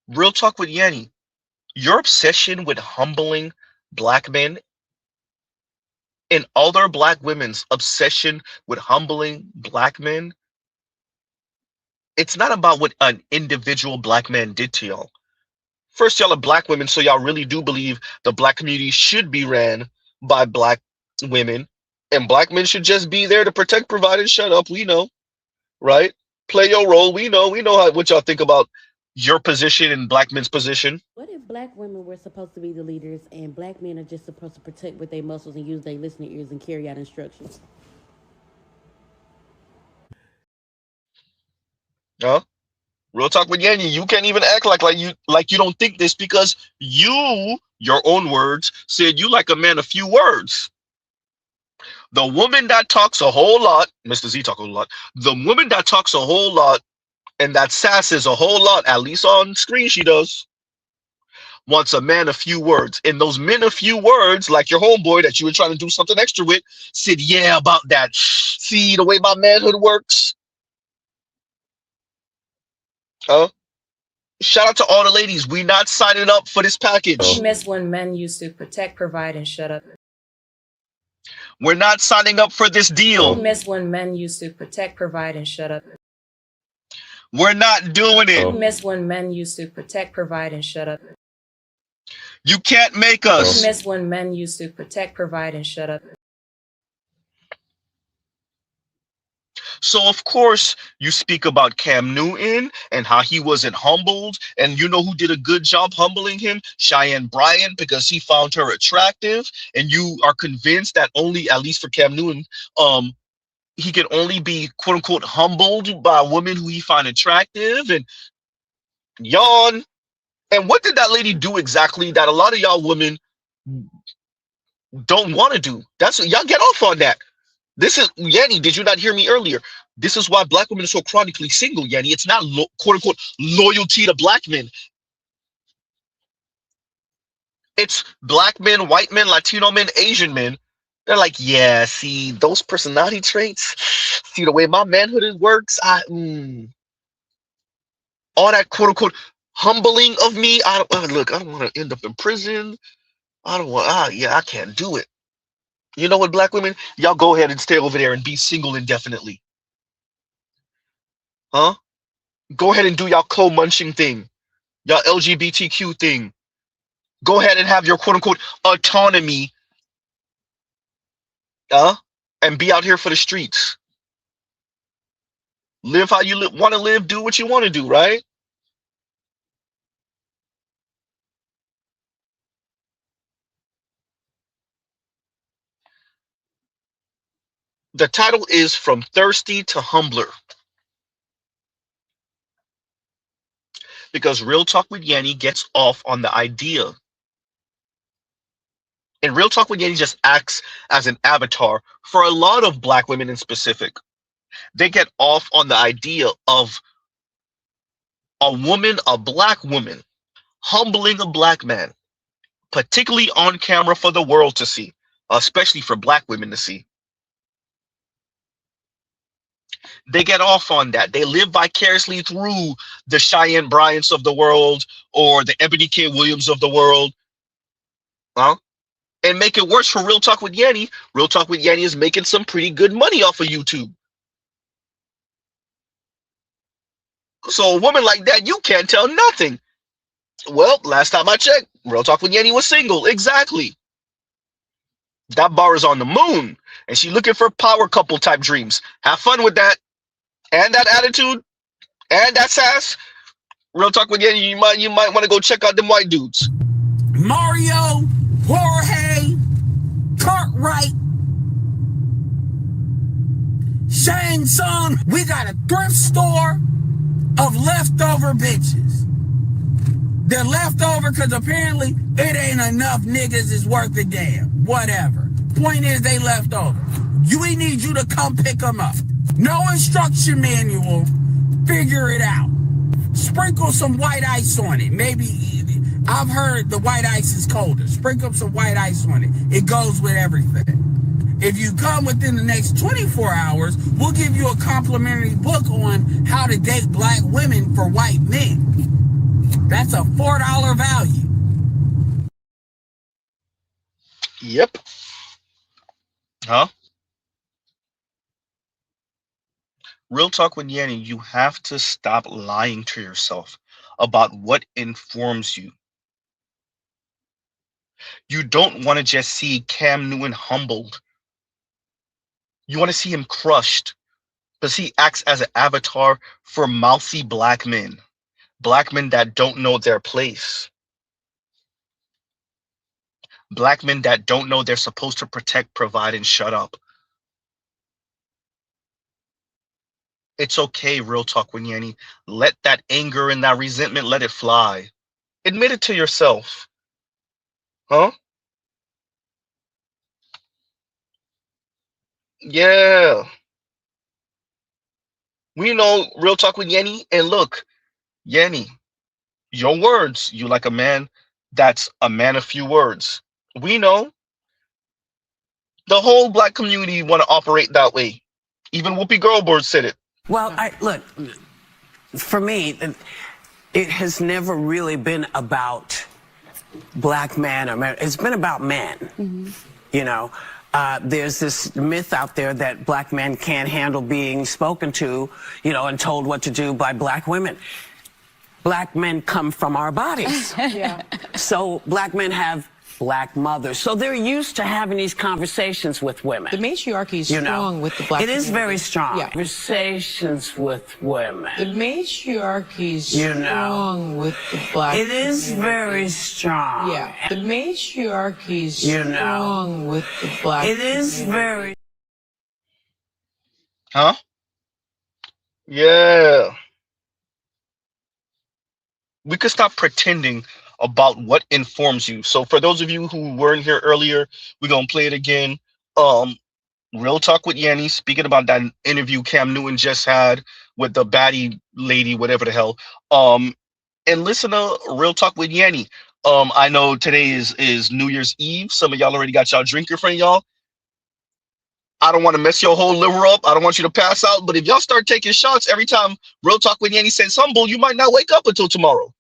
Real Talk with Yanni. Your obsession with humbling black men and other black women's obsession with humbling black men, it's not about what an individual black man did to y'all. First, y'all are black women, so y'all really do believe the black community should be ran by black women, and black men should just be there to protect, provide, and shut up. We know, right? Play your role. We know what y'all think about your position and black men's position. What if black women were supposed to be the leaders and black men are just supposed to protect with their muscles and use their listening ears and carry out instructions? Huh? Real Talk with Yanni. You can't even act like you don't think this, because you, your own words, said you like a man of few words. The woman that talks a whole lot, Mr. Z talk a whole lot. The woman that talks a whole lot and that sasses a whole lot, at least on screen she does, wants a man of few words. And those men of few words, like your homeboy that you were trying to do something extra with, said, yeah, about that. See the way my manhood works? Huh? Shout out to all the ladies. We not signing up for this package. Miss when men used to protect, provide, and shut up. We're not signing up for this deal. Miss when men used to protect, provide, and shut up. We're not doing it. Miss when men used to protect, provide, and shut up. You can't make us. Miss when men used to protect, provide, and shut up. So of course you speak about Cam Newton and how he wasn't humbled, and you know who did a good job humbling him? Cheyenne Bryant, because he found her attractive, and you are convinced that only, at least for Cam Newton, he can only be quote unquote humbled by a woman who he find attractive, and yawn. And what did that lady do exactly that a lot of y'all women don't want to do? That's y'all get off on that. This is Yanni. Did you not hear me earlier? This is why black women are so chronically single, Yanni. It's not quote unquote loyalty to black men. It's black men, white men, Latino men, Asian men. They're like, yeah, see those personality traits, see the way my manhood works. All that quote unquote humbling of me. Look, I don't want to end up in prison. I don't want. Yeah, I can't do it. You know what, black women, y'all go ahead and stay over there and be single indefinitely, huh? Go ahead and do y'all co-munching thing, y'all LGBTQ thing. Go ahead and have your quote unquote autonomy, and be out here for the streets. Live how you want to live. Do what you want to do, right? The title is From Thirsty to Humbler. Because Real Talk with Yanni gets off on the idea. And Real Talk with Yanni just acts as an avatar for a lot of black women in specific. They get off on the idea of a woman, a black woman, humbling a black man, particularly on camera for the world to see, especially for black women to see. They get off on that. They live vicariously through the Cheyenne Bryants of the world or the Ebony K. Williams of the world. And make it worse for Real Talk with Yanni. Real Talk with Yanni is making some pretty good money off of YouTube. So a woman like that, you can't tell nothing. Well, last time I checked, Real Talk with Yanni was single. Exactly. That bar is on the moon. And she looking for power couple type dreams. Have fun with that. And that attitude. And that sass. Real Talk with Yanni, you might want to go check out them white dudes. Mario, Jorge, Cartwright, Shane Sung. We got a thrift store of leftover bitches. They're leftover because apparently it ain't enough niggas is worth a damn. Whatever. Point is they left over. We need you to come pick them up. No instruction manual. Figure it out. Sprinkle some white ice on it. Maybe, I've heard the white ice is colder. Sprinkle some white ice on it. It goes with everything. If you come within the next 24 hours, we'll give you a complimentary book on how to date black women for white men. That's a $4 value. Yep. Huh? Real Talk with Yanni, you have to stop lying to yourself about what informs you. You don't want to just see Cam Newton humbled. You want to see him crushed, because he acts as an avatar for mouthy black men that don't know their place. Black men that don't know they're supposed to protect, provide, and shut up. It's okay, Real Talk with Yanni. Let that anger and that resentment, let it fly. Admit it to yourself. Huh? Yeah. We know Real Talk with Yanni. And look, Yanni, your words, you like a man that's a man of few words. We know the whole black community want to operate that way. Even Whoopi Goldberg said it. Well, look, for me, it has never really been about black man or man. It's been about men. Mm-hmm. You know, there's this myth out there that black men can't handle being spoken to, you know, and told what to do by black women. Black men come from our bodies. Yeah. So black men have black mothers. So they're used to having these conversations with women. The matriarchy is You know, strong with the black It is community. very strong. Yeah. Conversations with women. The matriarchy is You know, strong with the black It is community. very strong. Yeah. The matriarchy is You know, strong with the black It is community. very... Huh? Yeah. We could stop pretending about what informs you. So for those of you who weren't here earlier, we're gonna play it again. Real Talk with Yanni, speaking about that interview Cam Newton just had with the baddie lady, whatever the hell. And listen to Real Talk with Yanni. I know today is New Year's Eve. Some of y'all already got y'all drink in front of y'all. I don't want to mess your whole liver up. I don't want you to pass out. But if y'all start taking shots every time Real Talk with Yanni says humble, you might not wake up until tomorrow.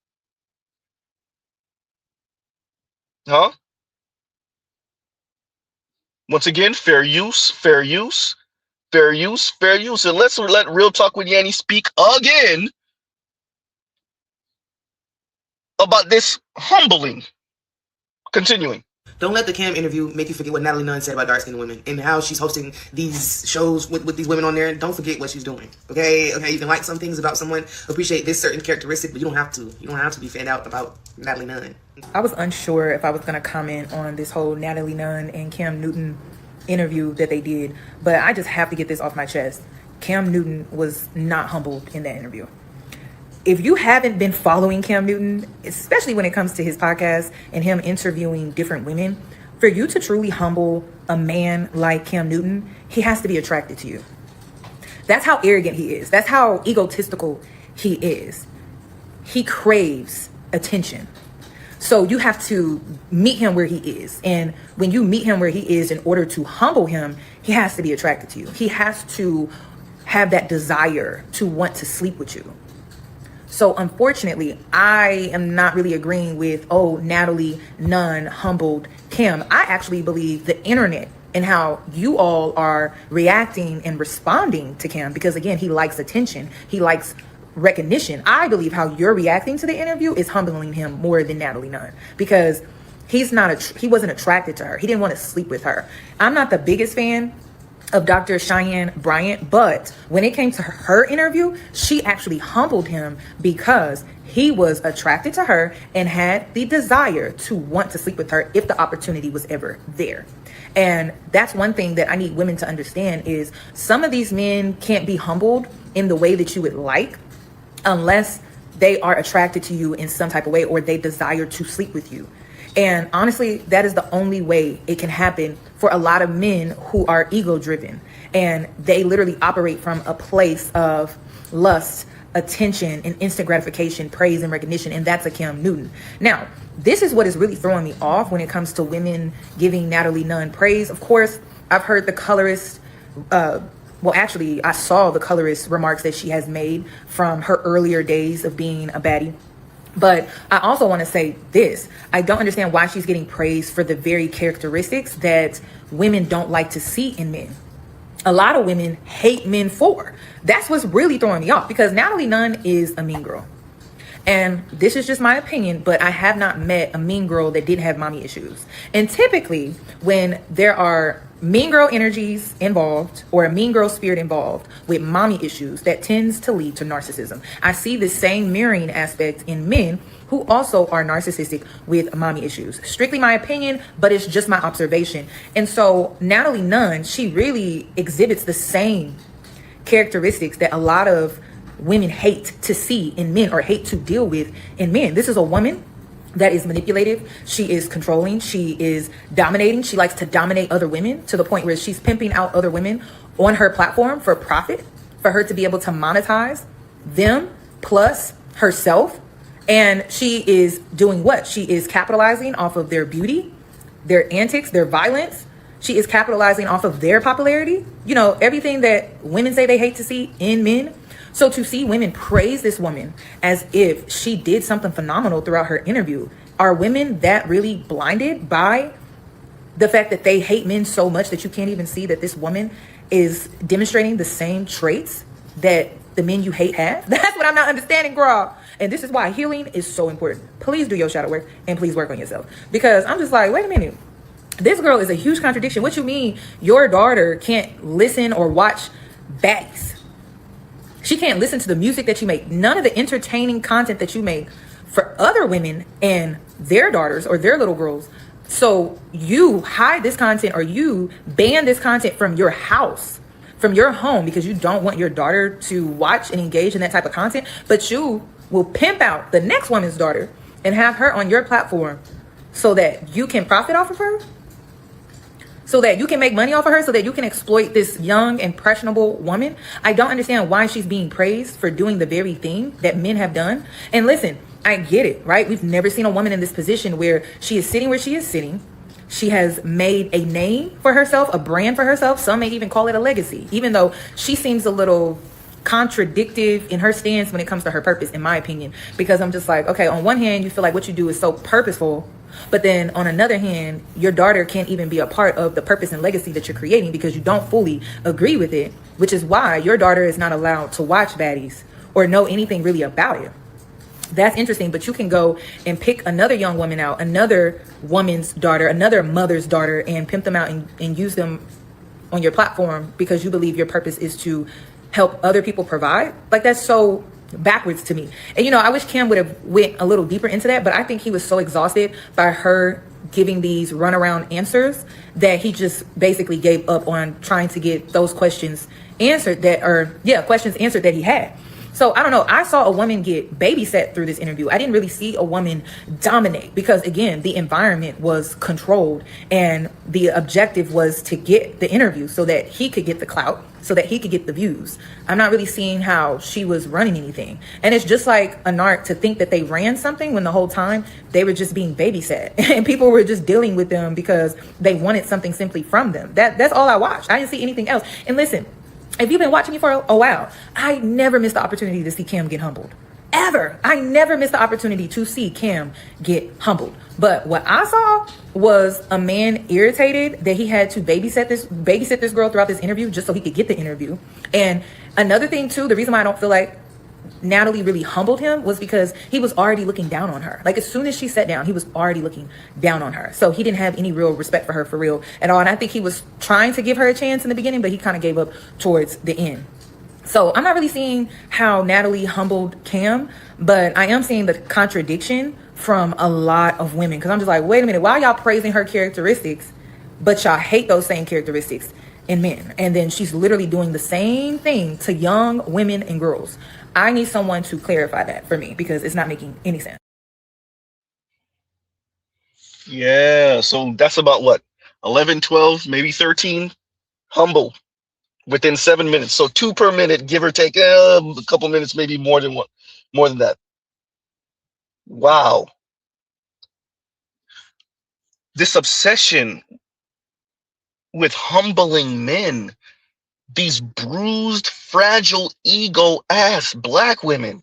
Huh? Once again, fair use, fair use, fair use, fair use. And let's let Real Talk with Yanni speak again about this humbling. Continuing. Don't let the Cam interview make you forget what Natalie Nunn said about dark-skinned women and how she's hosting these shows with these women on there. Don't forget what she's doing. Okay? You can like some things about someone, appreciate this certain characteristic, but you don't have to. You don't have to be fanned out about Natalie Nunn. I was unsure if I was going to comment on this whole Natalie Nunn and Cam Newton interview that they did, but I just have to get this off my chest. Cam Newton was not humbled in that interview. If you haven't been following Cam Newton, especially when it comes to his podcast and him interviewing different women, for you to truly humble a man like Cam Newton, he has to be attracted to you. That's how arrogant he is. That's how egotistical he is. He craves attention. So you have to meet him where he is. And when you meet him where he is, in order to humble him, he has to be attracted to you. He has to have that desire to want to sleep with you. So unfortunately, I am not really agreeing with, oh, Natalie Nunn humbled Cam. I actually believe the internet and how you all are reacting and responding to Cam, because again, he likes attention. He likes recognition. I believe how you're reacting to the interview is humbling him more than Natalie Nunn, because he wasn't attracted to her. He didn't want to sleep with her. I'm not the biggest fan of Dr. Cheyenne Bryant, but when it came to her interview, she actually humbled him because he was attracted to her and had the desire to want to sleep with her if the opportunity was ever there. And that's one thing that I need women to understand is some of these men can't be humbled in the way that you would like unless they are attracted to you in some type of way or they desire to sleep with you. And honestly, that is the only way it can happen for a lot of men who are ego driven, and they literally operate from a place of lust, attention, and instant gratification, praise and recognition. And that's a Cam Newton. Now, this is what is really throwing me off when it comes to women giving Natalie Nunn praise. Of course, I've heard the colorist, well, actually, I saw the colorist remarks that she has made from her earlier days of being a baddie. But I also want to say this. I don't understand why she's getting praise for the very characteristics that women don't like to see in men. A lot of women hate men for. That's what's really throwing me off, because Natalie Nunn is a mean girl. And this is just my opinion, but I have not met a mean girl that didn't have mommy issues. And typically, when there are mean girl energies involved or a mean girl spirit involved with mommy issues, that tends to lead to narcissism. I see the same mirroring aspect in men who also are narcissistic with mommy issues. Strictly my opinion, but it's just my observation. And so Natalie Nunn, she really exhibits the same characteristics that a lot of women hate to see in men or hate to deal with in men. This is a woman that is manipulative. She is controlling. She is dominating. She likes to dominate other women to the point where she's pimping out other women on her platform for profit, for her to be able to monetize them plus herself. And she is doing what? She is capitalizing off of their beauty, their antics, their violence. She is capitalizing off of their popularity. You know, everything that women say they hate to see in men. So to see women praise this woman as if she did something phenomenal throughout her interview, are women that really blinded by the fact that they hate men so much that you can't even see that this woman is demonstrating the same traits that the men you hate have? That's what I'm not understanding, girl. And this is why healing is so important. Please do your shadow work and please work on yourself. Because I'm just like, wait a minute. This girl is a huge contradiction. What you mean your daughter can't listen or watch baddies? She can't listen to the music that you make. None of the entertaining content that you make for other women and their daughters or their little girls. So you hide this content or you ban this content from your house, from your home, because you don't want your daughter to watch and engage in that type of content. But you will pimp out the next woman's daughter and have her on your platform so that you can profit off of her, so that you can make money off of her, so that you can exploit this young, impressionable woman. I don't understand why she's being praised for doing the very thing that men have done. And listen, I get it, right? We've never seen a woman in this position where she is sitting where she is sitting. She has made a name for herself, a brand for herself. Some may even call it a legacy, even though she seems a little contradictive in her stance when it comes to her purpose, in my opinion. Because I'm just like, okay, on one hand, you feel like what you do is so purposeful, but then on another hand, your daughter can't even be a part of the purpose and legacy that you're creating because you don't fully agree with it, which is why your daughter is not allowed to watch baddies or know anything really about it. That's interesting, but you can go and pick another young woman out, another woman's daughter, another mother's daughter, and pimp them out and use them on your platform because you believe your purpose is to help other people provide. Like, that's so backwards to me. And, you know, I wish Cam would have went a little deeper into that, but I think he was so exhausted by her giving these runaround answers that he just basically gave up on trying to get those questions answered questions answered that he had. So I don't know. I saw a woman get babysat through this interview. I didn't really see a woman dominate because, again, the environment was controlled and the objective was to get the interview so that he could get the clout, so that he could get the views. I'm not really seeing how she was running anything. And it's just like a narc to think that they ran something when the whole time they were just being babysat and people were just dealing with them because they wanted something simply from them. That's all I watched. I didn't see anything else. And listen, if you've been watching me for a while, I never missed the opportunity to see Cam get humbled. Ever. I never missed the opportunity to see Cam get humbled. But what I saw was a man irritated that he had to babysit this girl throughout this interview just so he could get the interview. And another thing too, the reason why I don't feel like Natalie really humbled him was because he was already looking down on her. Like, as soon as she sat down, he was already looking down on her. So he didn't have any real respect for her for real at all. And I think he was trying to give her a chance in the beginning, but he kind of gave up towards the end. So I'm not really seeing how Natalie humbled Cam, but I am seeing the contradiction from a lot of women. Because I'm just like, wait a minute, why are y'all praising her characteristics, but y'all hate those same characteristics in men? And then she's literally doing the same thing to young women and girls. I need someone to clarify that for me because it's not making any sense. Yeah, so that's about what, 11, 12, maybe 13 humble within 7 minutes. So 2 per minute, give or take, a couple minutes, maybe more than that. Wow. This obsession with humbling men, these bruised, fragile, ego ass black women.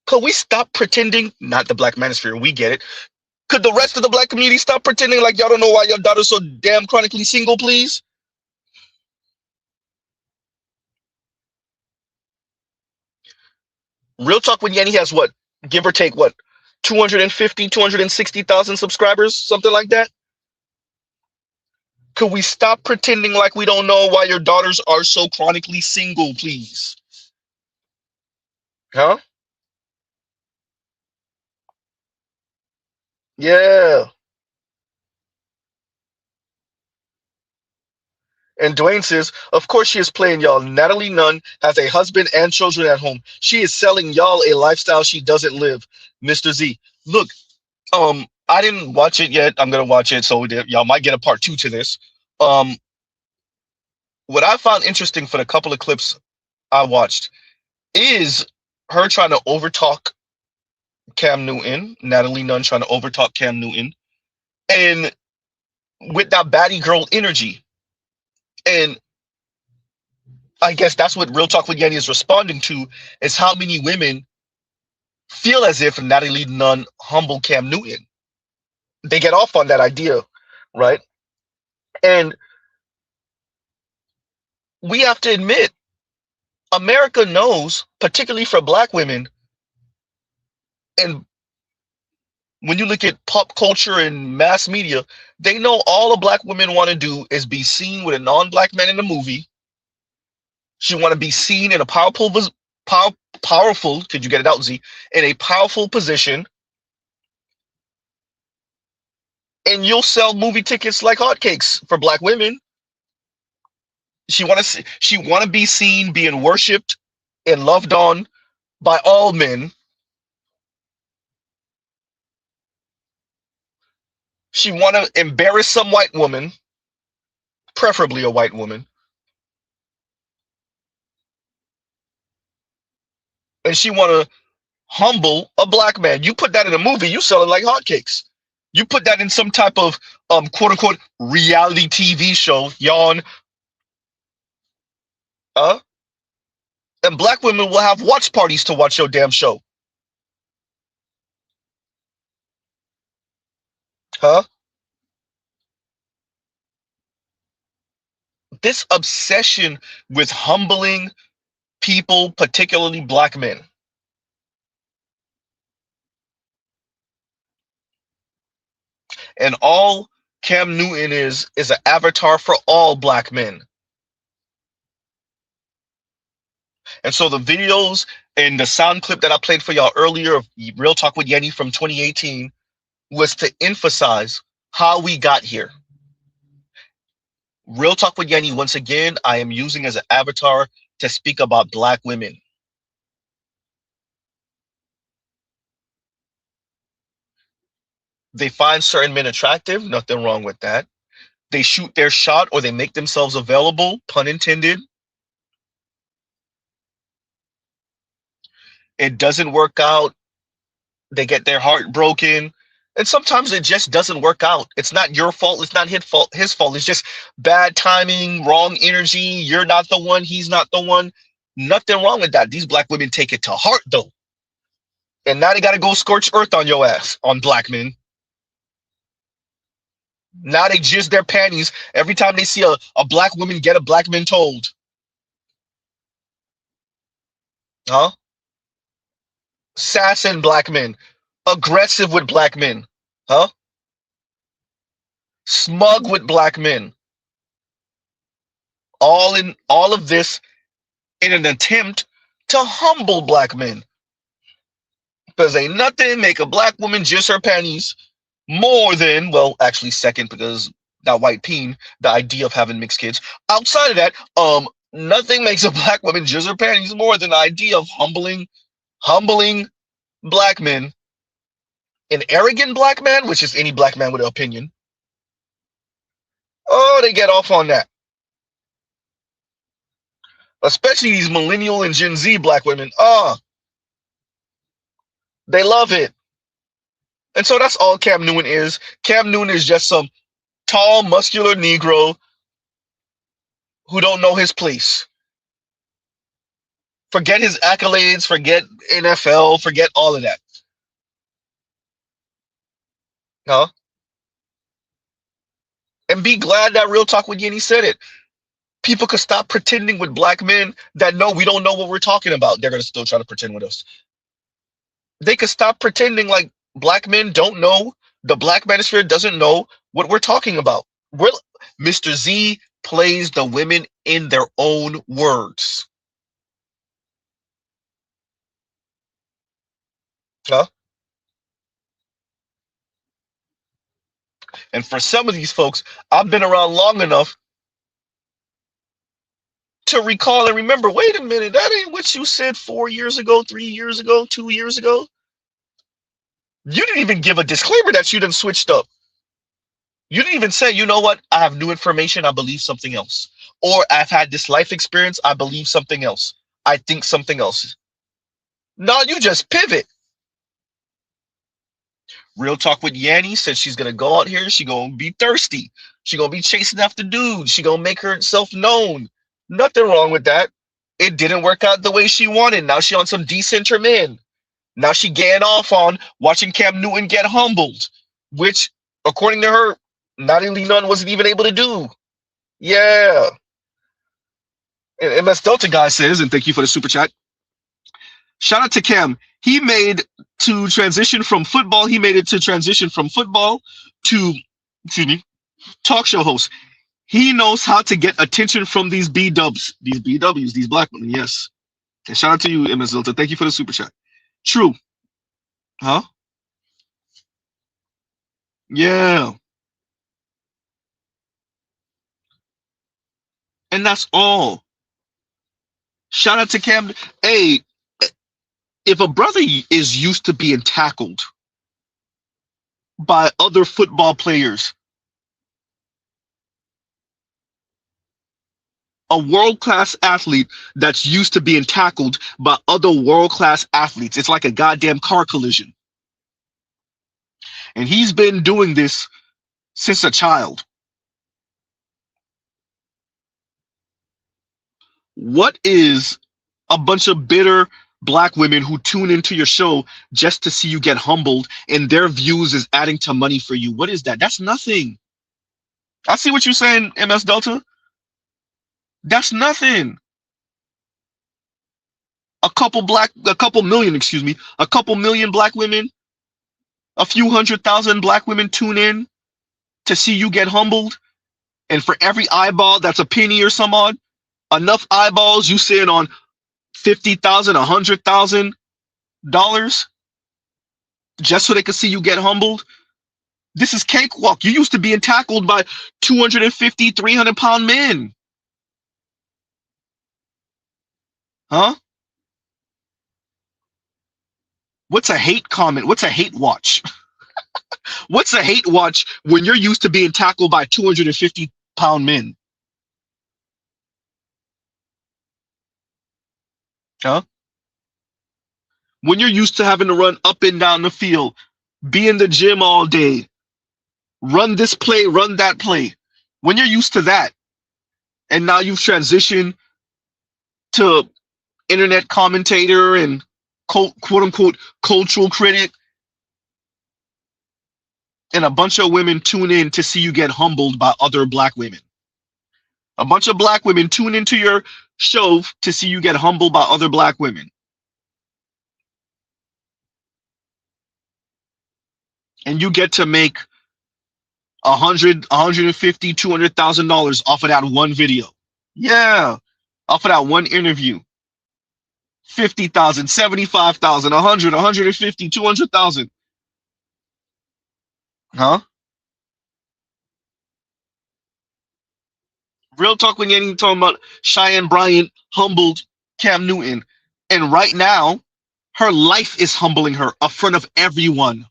Could we stop pretending? Not the black manosphere, we get it. Could the rest of the black community stop pretending like y'all don't know why your daughter's so damn chronically single, please? Real Talk with Yanni has what? Give or take what? 250, 260,000 subscribers, something like that? Could we stop pretending like we don't know why your daughters are so chronically single, please? Huh? Yeah. And Dwayne says, of course she is playing y'all. Natalie Nunn has a husband and children at home. She is selling y'all a lifestyle she doesn't live. Mr. Z. Look, I didn't watch it yet. I'm gonna watch it, so y'all might get a part 2 to this. What I found interesting for the couple of clips I watched is her trying to overtalk Cam Newton, Natalie Nunn trying to overtalk Cam Newton, and with that baddie girl energy. And I guess that's what Real Talk with Yanni is responding to, is how many women feel as if Natalie Nunn humbled Cam Newton. They get off on that idea, right? And we have to admit, America knows, particularly for black women, and when you look at pop culture and mass media, they know all a black women want to do is be seen with a non-black man in the movie. She want to be seen in a powerful, could you get it out, Z? In a powerful position, and you'll sell movie tickets like hotcakes for black women. She want to be seen being worshipped and loved on by all men. She want to embarrass some white woman, preferably a white woman. And she want to humble a black man. You put that in a movie, you sell it like hotcakes. You put that in some type of quote unquote reality TV show, yawn. And black women will have watch parties to watch your damn show. This obsession with humbling people, particularly black men. And all Cam Newton is an avatar for all black men. And so the videos and the sound clip that I played for y'all earlier of Real Talk with Yenny from 2018 was to emphasize how we got here. Real Talk with Yenny, once again, I am using as an avatar to speak about black women. They find certain men attractive, nothing wrong with that. They shoot their shot or they make themselves available, pun intended. It doesn't work out. They get their heart broken. And sometimes it just doesn't work out. It's not your fault. It's not his fault. It's just bad timing, wrong energy. You're not the one. He's not the one. Nothing wrong with that. These black women take it to heart, though. And now they got to go scorch earth on your ass, on black men. Now they jizz their panties every time they see a black woman get a black man told. Sassing black men. Aggressive with black men. Smug with black men. All of this in an attempt to humble black men. Because ain't nothing make a black woman jizz her panties more than, well, actually second, because that white peen, the idea of having mixed kids. Outside of that, nothing makes a black woman jizz her panties more than the idea of humbling black men. An arrogant black man, which is any black man with an opinion. Oh, they get off on that. Especially these millennial and Gen Z black women. They love it. And so that's all Cam Newton is. Cam Newton is just some tall, muscular Negro who don't know his place. Forget his accolades, forget NFL, forget all of that. And be glad that Real Talk with Yenny said it. People could stop pretending with black men that no, we don't know what we're talking about. They're going to still try to pretend with us. They could stop pretending like black men don't know, the black manosphere doesn't know what we're talking about. Mr. Z plays the women in their own words. And for some of these folks, I've been around long enough to recall and remember, wait a minute, that ain't what you said 4 years ago, 3 years ago, 2 years ago. You didn't even give a disclaimer that you done switched up. You didn't even say, you know what, I have new information, I believe something else. Or I've had this life experience, I believe something else. I think something else. No, you just pivot. Real Talk with Yanny said she's gonna go out here, she gonna be thirsty. She gonna be chasing after dudes. She gonna make herself known. Nothing wrong with that. It didn't work out the way she wanted. Now she on some decenter men. Now she getting off on watching Cam Newton get humbled, which, according to her, Natalie Nunn wasn't even able to do. Yeah. And MS Delta guy says, and thank you for the super chat. Shout out to Cam. He made to transition from football. He made it to transition from football to, excuse me, talk show host. He knows how to get attention from these B-dubs, these BWs, these black women. Yes. And shout out to you, MS Delta. Thank you for the super chat. True. Huh? Yeah. And that's all. Shout out to Cam. Hey, if a brother is used to being tackled by other football players, a world-class athlete that's used to being tackled by other world-class athletes, it's like a goddamn car collision. And he's been doing this since a child. What is a bunch of bitter black women who tune into your show just to see you get humbled and their views is adding to money for you? What is that? That's nothing. I see what you're saying, MS Delta. That's nothing. A couple million black women, a few 100,000 black women tune in to see you get humbled. And for every eyeball that's a penny or some odd, enough eyeballs, you sit on $50,000, $100,000 just so they could see you get humbled. This is cakewalk. You used to being tackled by 250, 300-pound men. Huh? What's a hate comment? What's a hate watch? What's a hate watch when you're used to being tackled by 250-pound men? Huh? When you're used to having to run up and down the field, be in the gym all day, run this play, run that play. When you're used to that, and now you've transitioned to internet commentator and quote unquote cultural critic, and a bunch of women tune in to see you get humbled by other black women. A bunch of black women tune into your show to see you get humbled by other black women. And you get to make $100, $150, $200,000 off of that one video. Yeah, off of that one interview. 50,000, 75,000, 100, 150, 200,000. Huh? Real talk when you're talking about Cheyenne Bryant humbled Cam Newton. And right now, her life is humbling her in front of everyone.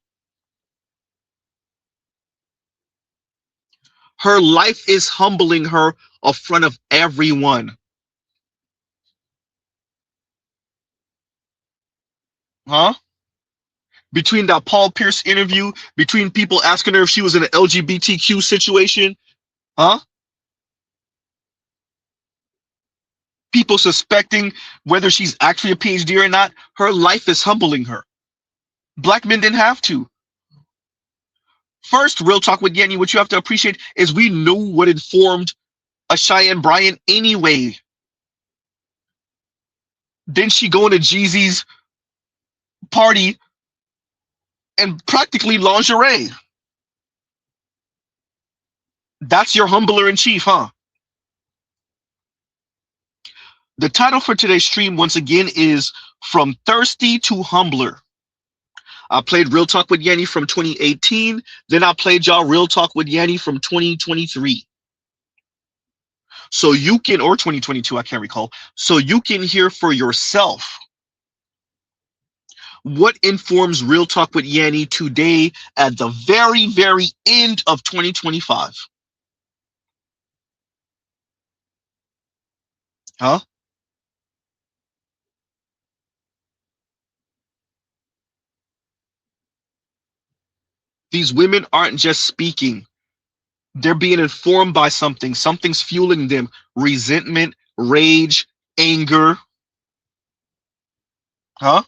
Her life is humbling her in front of everyone. Huh? Between that Paul Pierce interview, between people asking her if she was in an LGBTQ situation, huh? People suspecting whether she's actually a PhD or not, her life is humbling her. Black men didn't have to. First, real talk with Yenny, what you have to appreciate is we knew what informed a Cheyenne Bryant anyway. Then she going to Jeezy's party and practically lingerie. That's your humbler in chief, huh? The title for today's stream, once again, is From Thirsty to Humbler. I played Real Talk with Yanni from 2018. Then I played y'all Real Talk with Yanni from 2023. So you can, or 2022, I can't recall. So you can hear for yourself what informs Real Talk with Yanni today at the very, very end of 2025. Huh? These women aren't just speaking. They're being informed by something. Something's fueling them. Resentment, rage, anger. Huh?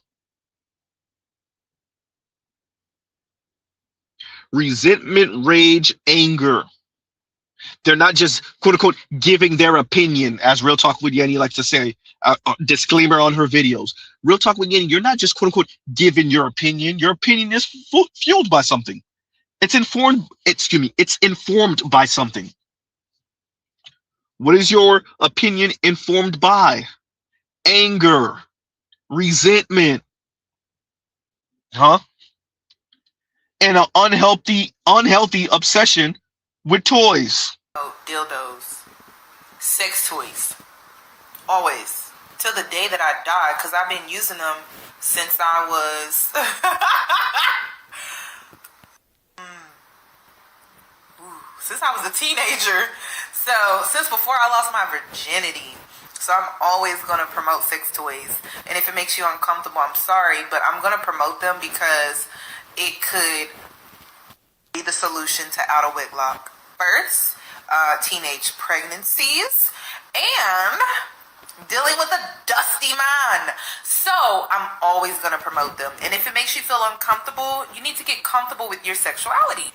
Resentment, rage, anger. They're not just quote unquote giving their opinion, as Real Talk with Yenny likes to say. Disclaimer on her videos. Real Talk with Yenny, you're not just quote unquote giving your opinion. Your opinion is fueled by something. It's informed. Excuse me. It's informed by something. What is your opinion informed by? Anger, resentment, huh? And an unhealthy obsession with toys. Dildos, sex toys, always, till the day that I die, because I've been using them since I was since I was a teenager. So since before I lost my virginity. So I'm always going to promote sex toys. And if it makes you uncomfortable, I'm sorry, but I'm going to promote them because it could be the solution to out of wedlock births, teenage pregnancies, and dealing with a dusty man. So I'm always going to promote them. And if it makes you feel uncomfortable, you need to get comfortable with your sexuality.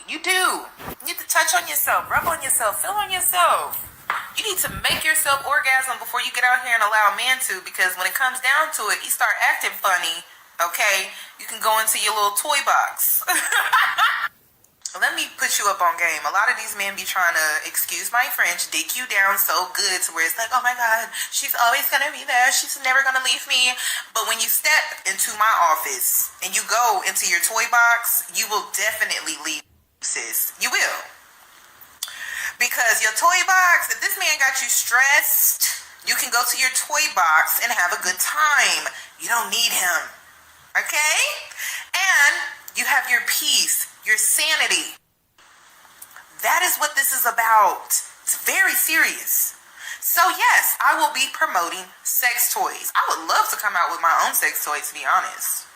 You do. You need to touch on yourself, rub on yourself, feel on yourself. You need to make yourself orgasm before you get out here and allow a man to, because when it comes down to it, you start acting funny, okay? You can go into your little toy box. Let me put you up on game. A lot of these men be trying to, excuse my French, dick you down so good to where it's like, oh my God, she's always going to be there. She's never going to leave me. But when you step into my office and you go into your toy box, you will definitely leave, sis. You will. Because your toy box, if this man got you stressed, you can go to your toy box and have a good time. You don't need him. Okay? And you have your peace, your sanity. That is what this is about. It's very serious. So yes, I will be promoting sex toys. I would love to come out with my own sex toys, to be honest.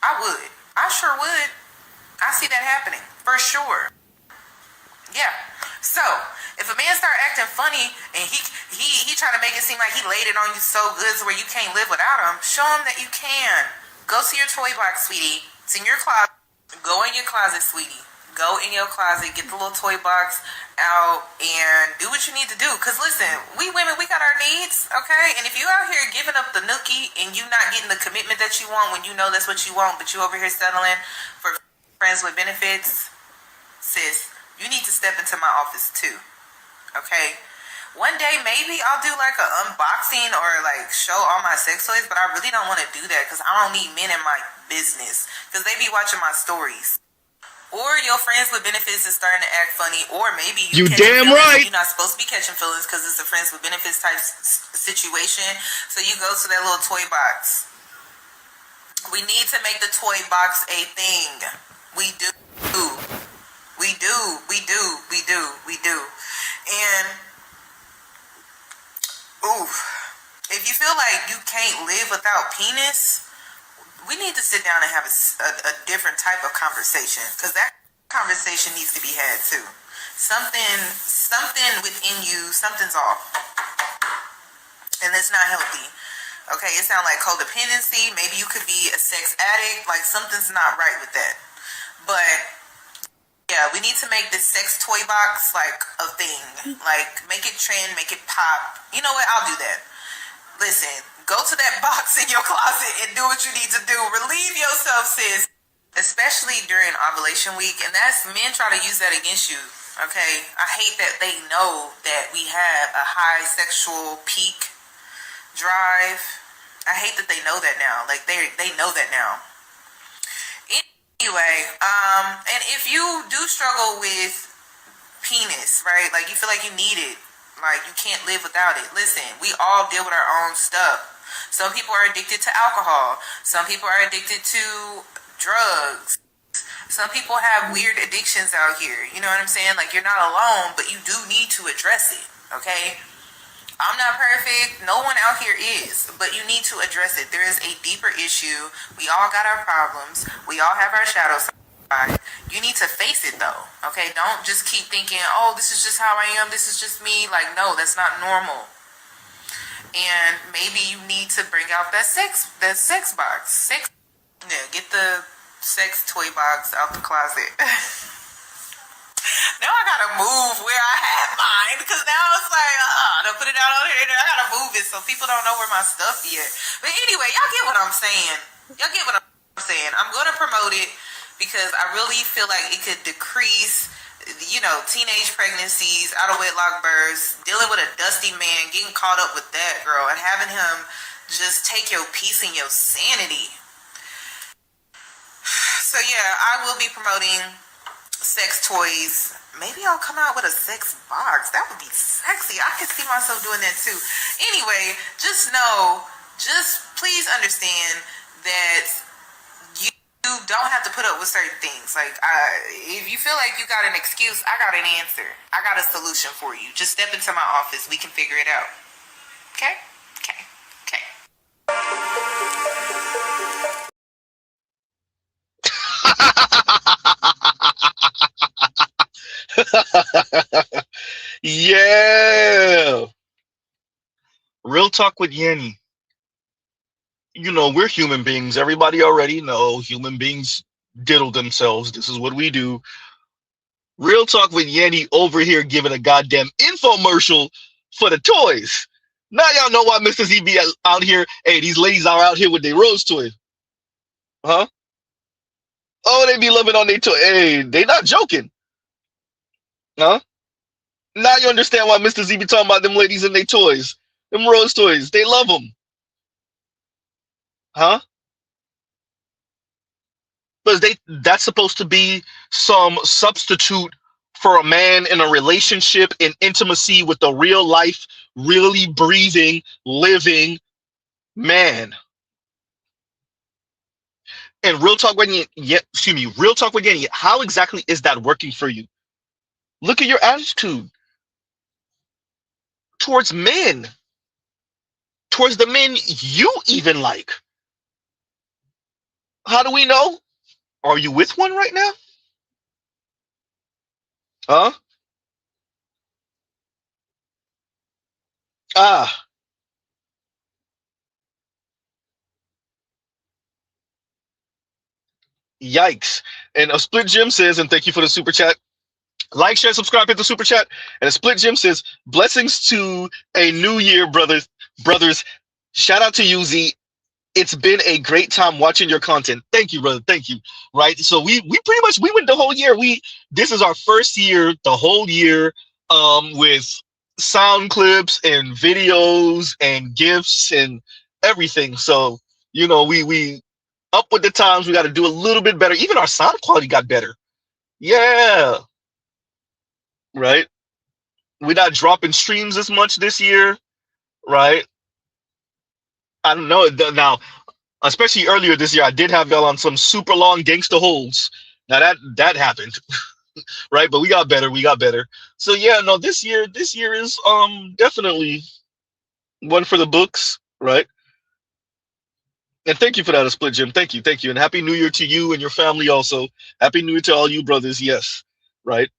I would. I sure would. I see that happening, for sure. Yeah. So, if a man start acting funny and he trying to make it seem like he laid it on you so good to where you can't live without him, show him that you can. Go to your toy box, sweetie. It's in your closet. Go in your closet, sweetie. Go in your closet, get the little toy box out, and do what you need to do. Because listen, we women, we got our needs, okay? And if you out here giving up the nookie and you not getting the commitment that you want when you know that's what you want, but you over here settling for friends with benefits, sis, you need to step into my office too, okay? One day, maybe I'll do like an unboxing or like show all my sex toys, but I really don't want to do that because I don't need men in my business because they be watching my stories. Or your friends with benefits is starting to act funny, or maybe you damn right. You're not supposed to be catching feelings because it's a friends with benefits type situation. So you go to that little toy box. We need to make the toy box a thing. We do. We do. And, if you feel like you can't live without penis, we need to sit down and have a different type of conversation. Because that conversation needs to be had too. Something within you, something's off. And it's not healthy. Okay, it sounds like codependency. Maybe you could be a sex addict. Like something's not right with that. But yeah, we need to make this sex toy box like a thing. Like, make it trend, make it pop. You know what? I'll do that. Listen, go to that box in your closet and do what you need to do. Relieve yourself, sis. Especially during ovulation week. And that's, men try to use that against you. Okay? I hate that they know that we have a high sexual peak drive. I hate that they know that now. Like, they know that now. Anyway, and if you do struggle with penis, right? Like you feel like you need it, like you can't live without it. Listen, we all deal with our own stuff. Some people are addicted to alcohol. Some people are addicted to drugs. Some people have weird addictions out here. You know what I'm saying? Like you're not alone, but you do need to address it, okay? I'm not perfect. No one out here is. But you need to address it. There is a deeper issue. We all got our problems. We all have our shadow side. You need to face it, though. Okay? Don't just keep thinking, oh, this is just how I am. This is just me. Like, no, that's not normal. And maybe you need to bring out that sex box. Get the sex toy box out the closet. Now I gotta move where I had mine because now it's like, to put it out on here, I gotta move it so people don't know where my stuff is. But anyway, y'all get what I'm saying. Y'all get what I'm saying. I'm gonna promote it because I really feel like it could decrease, teenage pregnancies, out of wedlock births, dealing with a dusty man, getting caught up with that girl, and having him just take your peace and your sanity. So yeah, I will be promoting sex toys. Maybe I'll come out with a sex box. That would be sexy. I could see myself doing that too. Anyway, just please understand that you don't have to put up with certain things. Like, if you feel like you got an excuse, I got an answer. I got a solution for you. Just step into my office. We can figure it out. Okay? Okay. Okay. Yeah. Real talk with Yenny. We're human beings. Everybody already know human beings diddle themselves. This is what we do. Real talk with Yenny over here giving a goddamn infomercial for the toys. Now y'all know why Mr. Z be out here. Hey, these ladies are out here with their rose toy. Huh? Oh, they be loving on their toy. Hey, they not joking. Huh? Now you understand why Mr. Z be talking about them ladies and their toys. Them rose toys. They love them. Huh? Because that's supposed to be some substitute for a man in a relationship in intimacy with a real life, really breathing, living man. And real talk with Yenny, how exactly is that working for you? Look at your attitude towards men, towards the men you even like. How do we know? Are you with one right now? Huh? Ah, yikes. And a Split Jim says, and thank you for the super chat. Like, share, subscribe, hit the super chat. And a Split Jim says, blessings to a new year, brothers. Brothers, shout out to you, Z. It's been a great time watching your content. Thank you, brother. Thank you. Right. So we pretty much we went the whole year. This is our first year, the whole year, with sound clips and videos and gifts and everything. So, we up with the times. We got to do a little bit better. Even our sound quality got better. Yeah. Right. We're not dropping streams as much this year. Right. I don't know. Now, especially earlier this year, I did have y'all on some super long gangster holds. Now that happened, right? But we got better. We got better. So yeah, no, this year is definitely one for the books, right? And thank you for that, Split Jim. Thank you, and happy New Year to you and your family also. Happy New Year to all you brothers. Yes, right.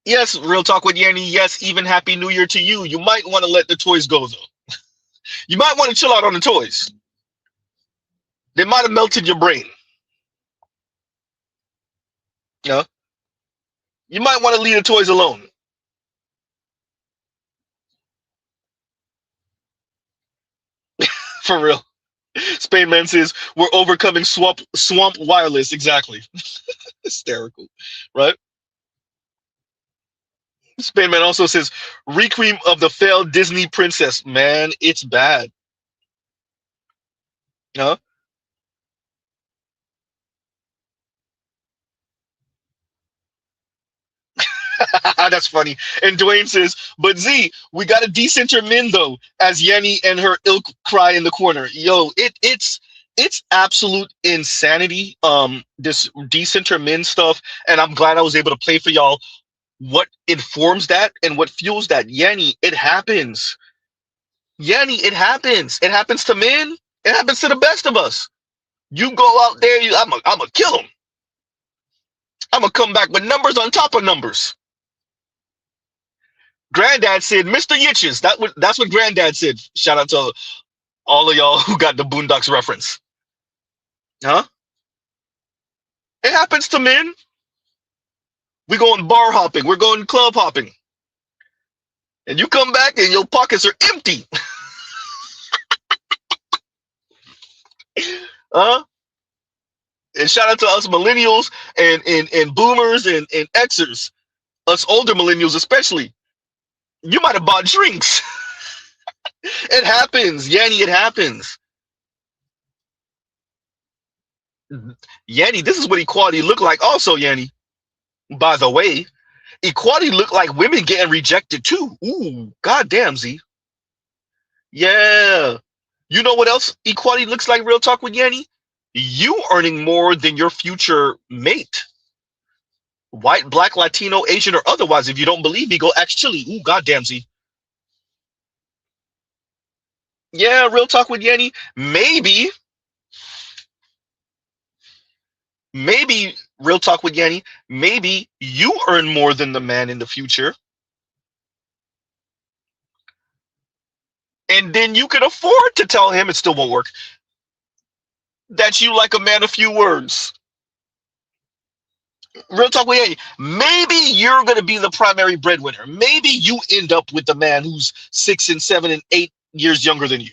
Yes, real talk with Yanni. Yes, even happy New Year to you. You might want to let the toys go though. You might want to chill out on the toys. They might have melted your brain. Yeah. You might want to leave the toys alone. For real. Spain Man says, we're overcoming swamp wireless. Exactly. Hysterical. Right? Spain Man also says, Requiem of the failed Disney princess. Man, it's bad. Huh? That's funny. And Dwayne says, but Z, we got to decenter men though, as Yenny and her ilk cry in the corner. Yo, it's absolute insanity. This decenter men stuff, and I'm glad I was able to play for y'all what informs that and what fuels that. Yenny, it happens. Yenny, it happens. It happens to men. It happens to the best of us. You go out there, I'm gonna kill them. I'm gonna come back with numbers on top of numbers. Granddad said, Mr. Yitches. That's what Granddad said. Shout out to all of y'all who got the Boondocks reference. Huh? It happens to men. We're going bar hopping. We're going club hopping. And you come back and your pockets are empty. Huh? And shout out to us millennials and boomers and Xers. Us older millennials especially. You might have bought drinks. It happens. Yanni, it happens. Yanni, this is what equality look like also, Yanni. By the way, equality look like women getting rejected too. Ooh, goddamn, Z. Yeah. You know what else equality looks like, real talk with Yanni? You earning more than your future mate. White, black, Latino, Asian, or otherwise. If you don't believe me, go ask Chili. Ooh, goddamn, Z. Yeah, real talk with Yanni. Maybe, real talk with Yanni, maybe you earn more than the man in the future. And then you can afford to tell him, it still won't work, that you like a man of few words. Real talk with Yanni. Maybe you're going to be the primary breadwinner. Maybe you end up with the man who's 6 and 7 and 8 years younger than you.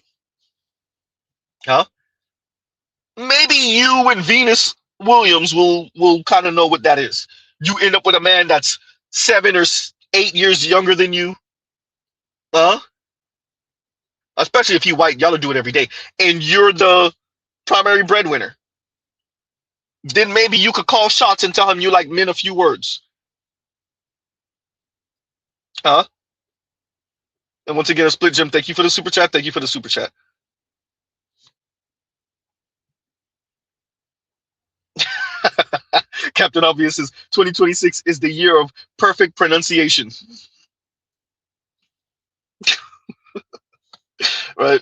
Huh? Maybe you and Venus Williams will kind of know what that is. You end up with a man that's 7 or 8 years younger than you. Huh? Especially if you white, y'all do it every day. And you're the primary breadwinner. Then maybe you could call shots and tell him you like men a few words. Huh? And once again, a split gem. Thank you for the super chat. Thank you for the super chat. Captain Obvious says 2026 is the year of perfect pronunciation. Right?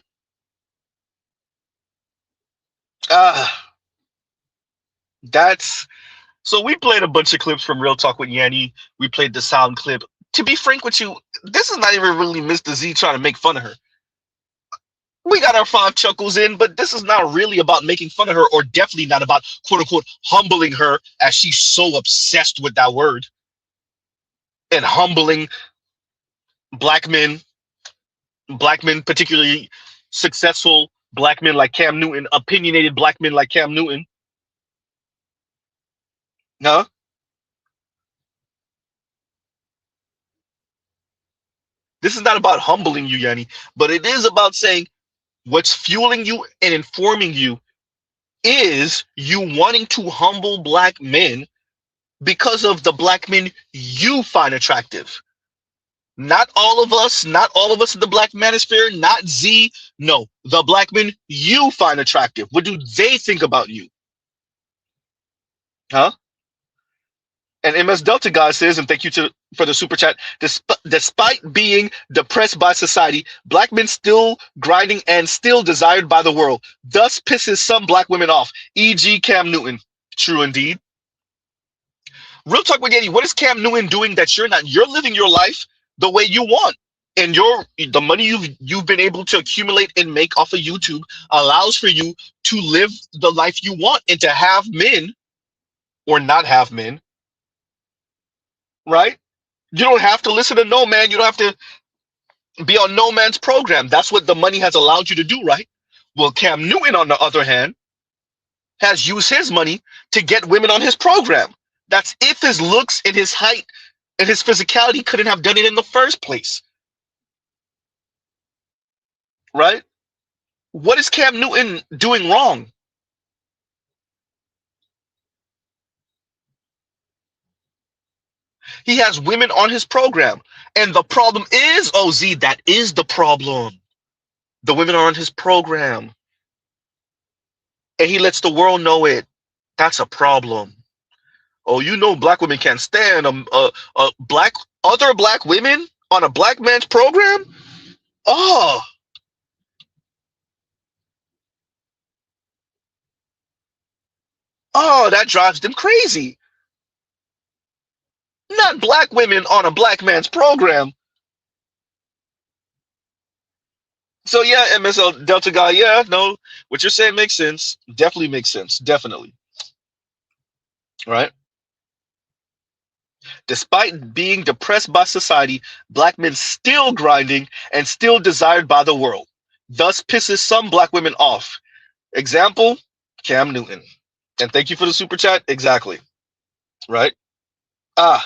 That's so we played a bunch of clips from Real Talk with Yanni. We played the sound clip. To be frank with you, this is not even really Mr. Z trying to make fun of her. We got our 5 chuckles in, but this is not really about making fun of her, or definitely not about quote unquote humbling her, as she's so obsessed with that word. And humbling black men, particularly successful black men like Cam Newton, opinionated black men like Cam Newton. Huh? This is not about humbling you, Yanni, but it is about saying what's fueling you and informing you is you wanting to humble black men because of the black men you find attractive. Not all of us in the black manosphere, not Z. No, the black men you find attractive. What do they think about you? Huh? And MS Delta guy says, and thank you for the super chat, despite being depressed by society, black men still grinding and still desired by the world. Thus pisses some black women off, e.g. Cam Newton. True indeed. Real talk with Yanni, what is Cam Newton doing that you're not? You're living your life the way you want. And the money you've been able to accumulate and make off of YouTube allows for you to live the life you want and to have men or not have men. Right? You don't have to listen to no man. You don't have to be on no man's program. That's what the money has allowed you to do, right? Well, Cam Newton, on the other hand, has used his money to get women on his program. That's if his looks and his height and his physicality couldn't have done it in the first place. Right? What is Cam Newton doing wrong? He has women on his program. And the problem is, OZ, that is the problem. The women are on his program. And he lets the world know it. That's a problem. Oh, you know black women can't stand other black women on a black man's program? Oh. Oh, that drives them crazy. Not black women on a black man's program. So yeah, MSL Delta guy, yeah, no, what you're saying makes sense. Definitely makes sense. Definitely. Right? Despite being depressed by society, black men still grinding and still desired by the world. Thus pisses some black women off. Example, Cam Newton. And thank you for the super chat. Exactly. Right? Ah.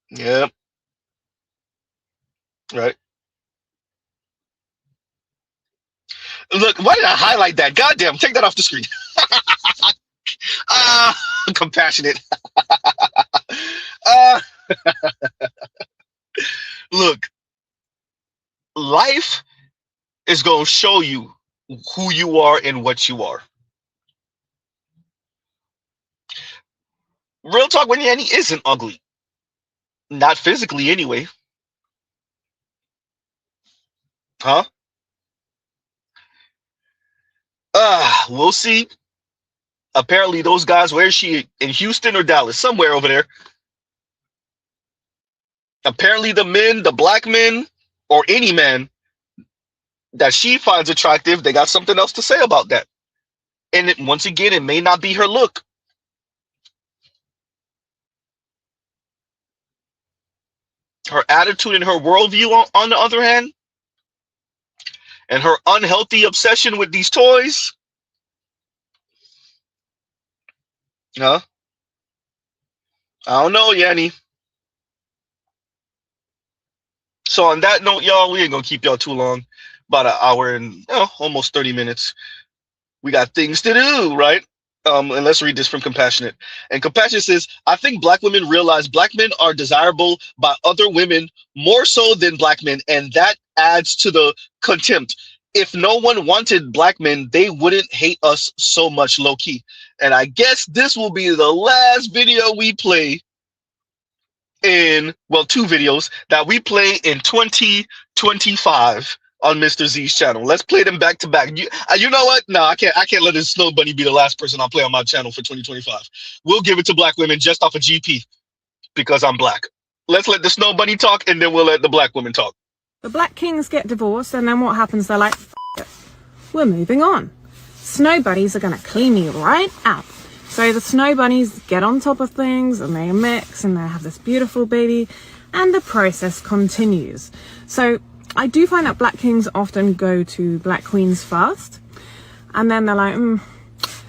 Yep. Right. Look, why did I highlight that? Goddamn, take that off the screen. Compassionate. Look, life is going to show you who you are and what you are. Real talk, when Yanni isn't ugly. Not physically, anyway. Huh? We'll see. Apparently, those guys, where is she? In Houston or Dallas? Somewhere over there. Apparently, the men, the black men, or any man that she finds attractive, they got something else to say about that. And once again, it may not be her look. Her attitude and her worldview, on the other hand, and her unhealthy obsession with these toys. Huh? I don't know, Yanni. So on that note, y'all, we ain't gonna keep y'all too long. About an hour and almost 30 minutes. We got things to do, right? And let's read this from Compassionate. And Compassionate says, I think black women realize black men are desirable by other women more so than black men, and that adds to the contempt. If no one wanted black men, they wouldn't hate us so much, low key. And I guess this will be the last video we play in, well, 2 videos that we play in 2025 on Mr. Z's channel. Let's play them back to back. You know what? No, I can't let this Snow Bunny be the last person I'll play on my channel for 2025. We'll give it to black women just off of GP because I'm black. Let's let the Snow Bunny talk, and then we'll let the black women talk. The black kings get divorced, and then what happens? They're like, F it. We're moving on. Snow bunnies are going to clean me right out. So the snow bunnies get on top of things, and they mix, and they have this beautiful baby, and the process continues. So I do find that black kings often go to black queens first, and then they're like,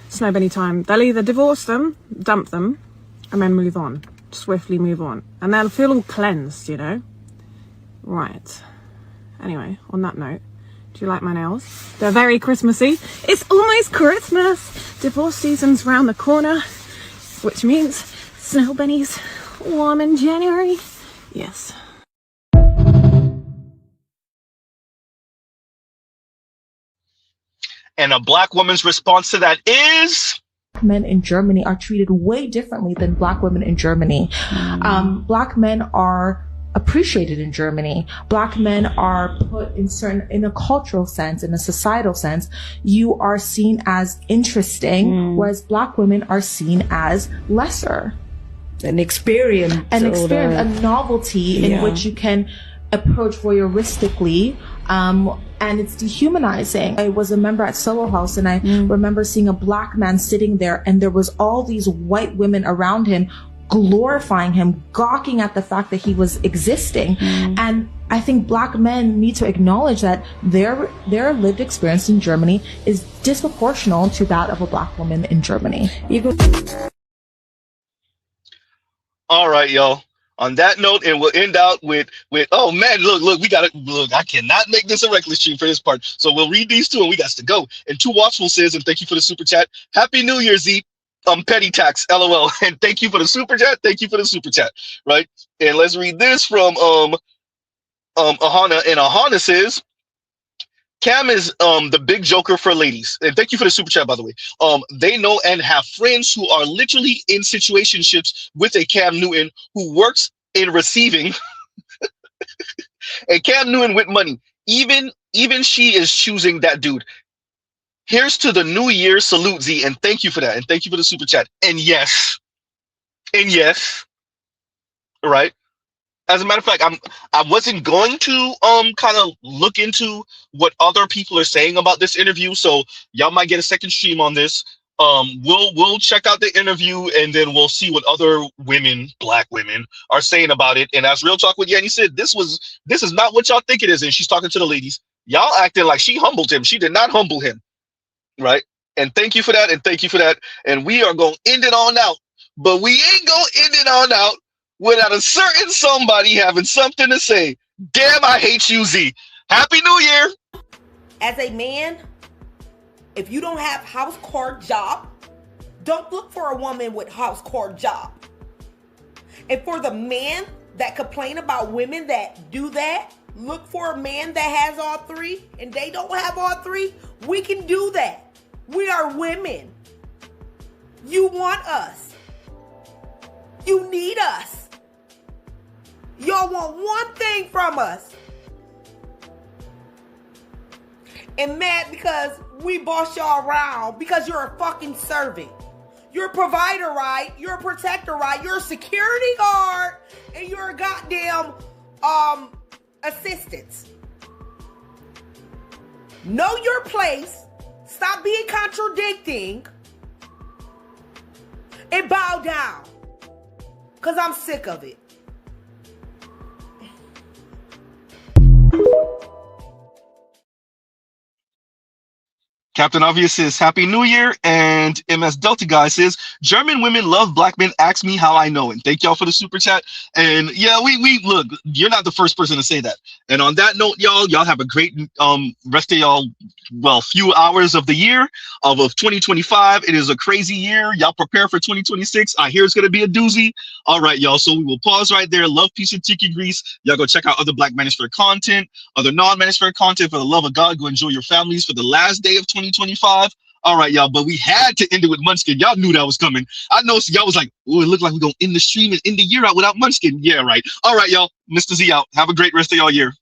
snow bunny time. They'll either divorce them, dump them, and then move on. Swiftly move on. And they'll feel all cleansed, you know? Right. Anyway, on that note, do you like my nails? They're very Christmassy. It's almost Christmas. Divorce season's round the corner, which means snow bunnies warm in January. Yes. And a black woman's response to that is... Men in Germany are treated way differently than black women in Germany. Black men are appreciated in Germany. Black men are put in a cultural sense, in a societal sense, you are seen as interesting, whereas black women are seen as lesser. An experience, a novelty in which you can approach voyeuristically, and it's dehumanizing. I was a member at Soho House, and I remember seeing a black man sitting there, and there was all these white women around him glorifying him, gawking at the fact that he was existing. And I think black men need to acknowledge that their lived experience in Germany is disproportional to that of a black woman in Germany. All right, y'all. On that note, and we'll end out with oh man, look, we gotta look. I cannot make this a reckless stream for this part, so we'll read these 2 and we got to go. And Too Watchful says, and thank you for the super chat. Happy New Year, Z. Petty tax, LOL. And thank you for the super chat. Thank you for the super chat. Right. And let's read this from Ahana. And Ahana says, Cam is the big joker for ladies. And thank you for the super chat, by the way. They know and have friends who are literally in situationships with a Cam Newton who works in receiving a Cam Newton with money. Even she is choosing that dude. Here's to the new year. Salute, Z, and thank you for that. And thank you for the super chat. And yes, right. As a matter of fact, I wasn't going to kind of look into what other people are saying about this interview, so y'all might get a second stream on this. We'll check out the interview, and then we'll see what other women, black women, are saying about it. And as Real Talk with Yanni said, this is not what y'all think it is. And she's talking to the ladies. Y'all acting like she humbled him. She did not humble him, right? And thank you for that, and thank you for that. And we are going to end it on out, but we ain't going to end it on out without a certain somebody having something to say. Damn, I hate you, Z. Happy New Year. As a man, if you don't have house core job, don't look for a woman with house core job. And for the man that complain about women that do that, look for a man that has all three, and they don't have all three. We can do that. We are women. You want us. You need us. Y'all want one thing from us. And mad because we boss y'all around because you're a fucking servant. You're a provider, right? You're a protector, right? You're a security guard, and you're a goddamn assistant. Know your place. Stop being contradicting. And bow down. Because I'm sick of it. Captain Obvious says, Happy New Year. And MS Delta Guy says, German women love black men. Ask me how I know. And thank y'all for the super chat. And yeah, we look, you're not the first person to say that. And on that note, y'all have a great rest of y'all, well, few hours of the year of 2025. It is a crazy year. Y'all prepare for 2026. I hear it's going to be a doozy. All right, y'all. So we will pause right there. Love, peace, and tiki grease. Y'all go check out other Black Manosphere content, other non-Manosphere content. For the love of God, go enjoy your families for the last day of 2025. All right, y'all, but we had to end it with Munchkin. Y'all knew that was coming. I know y'all was like, oh, it looked like we're going to end the stream and end the year out without Munchkin. Yeah, right. All right, y'all. Mr. Z out. Have a great rest of y'all year.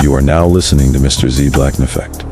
You are now listening to Mr. Z Blackneffect.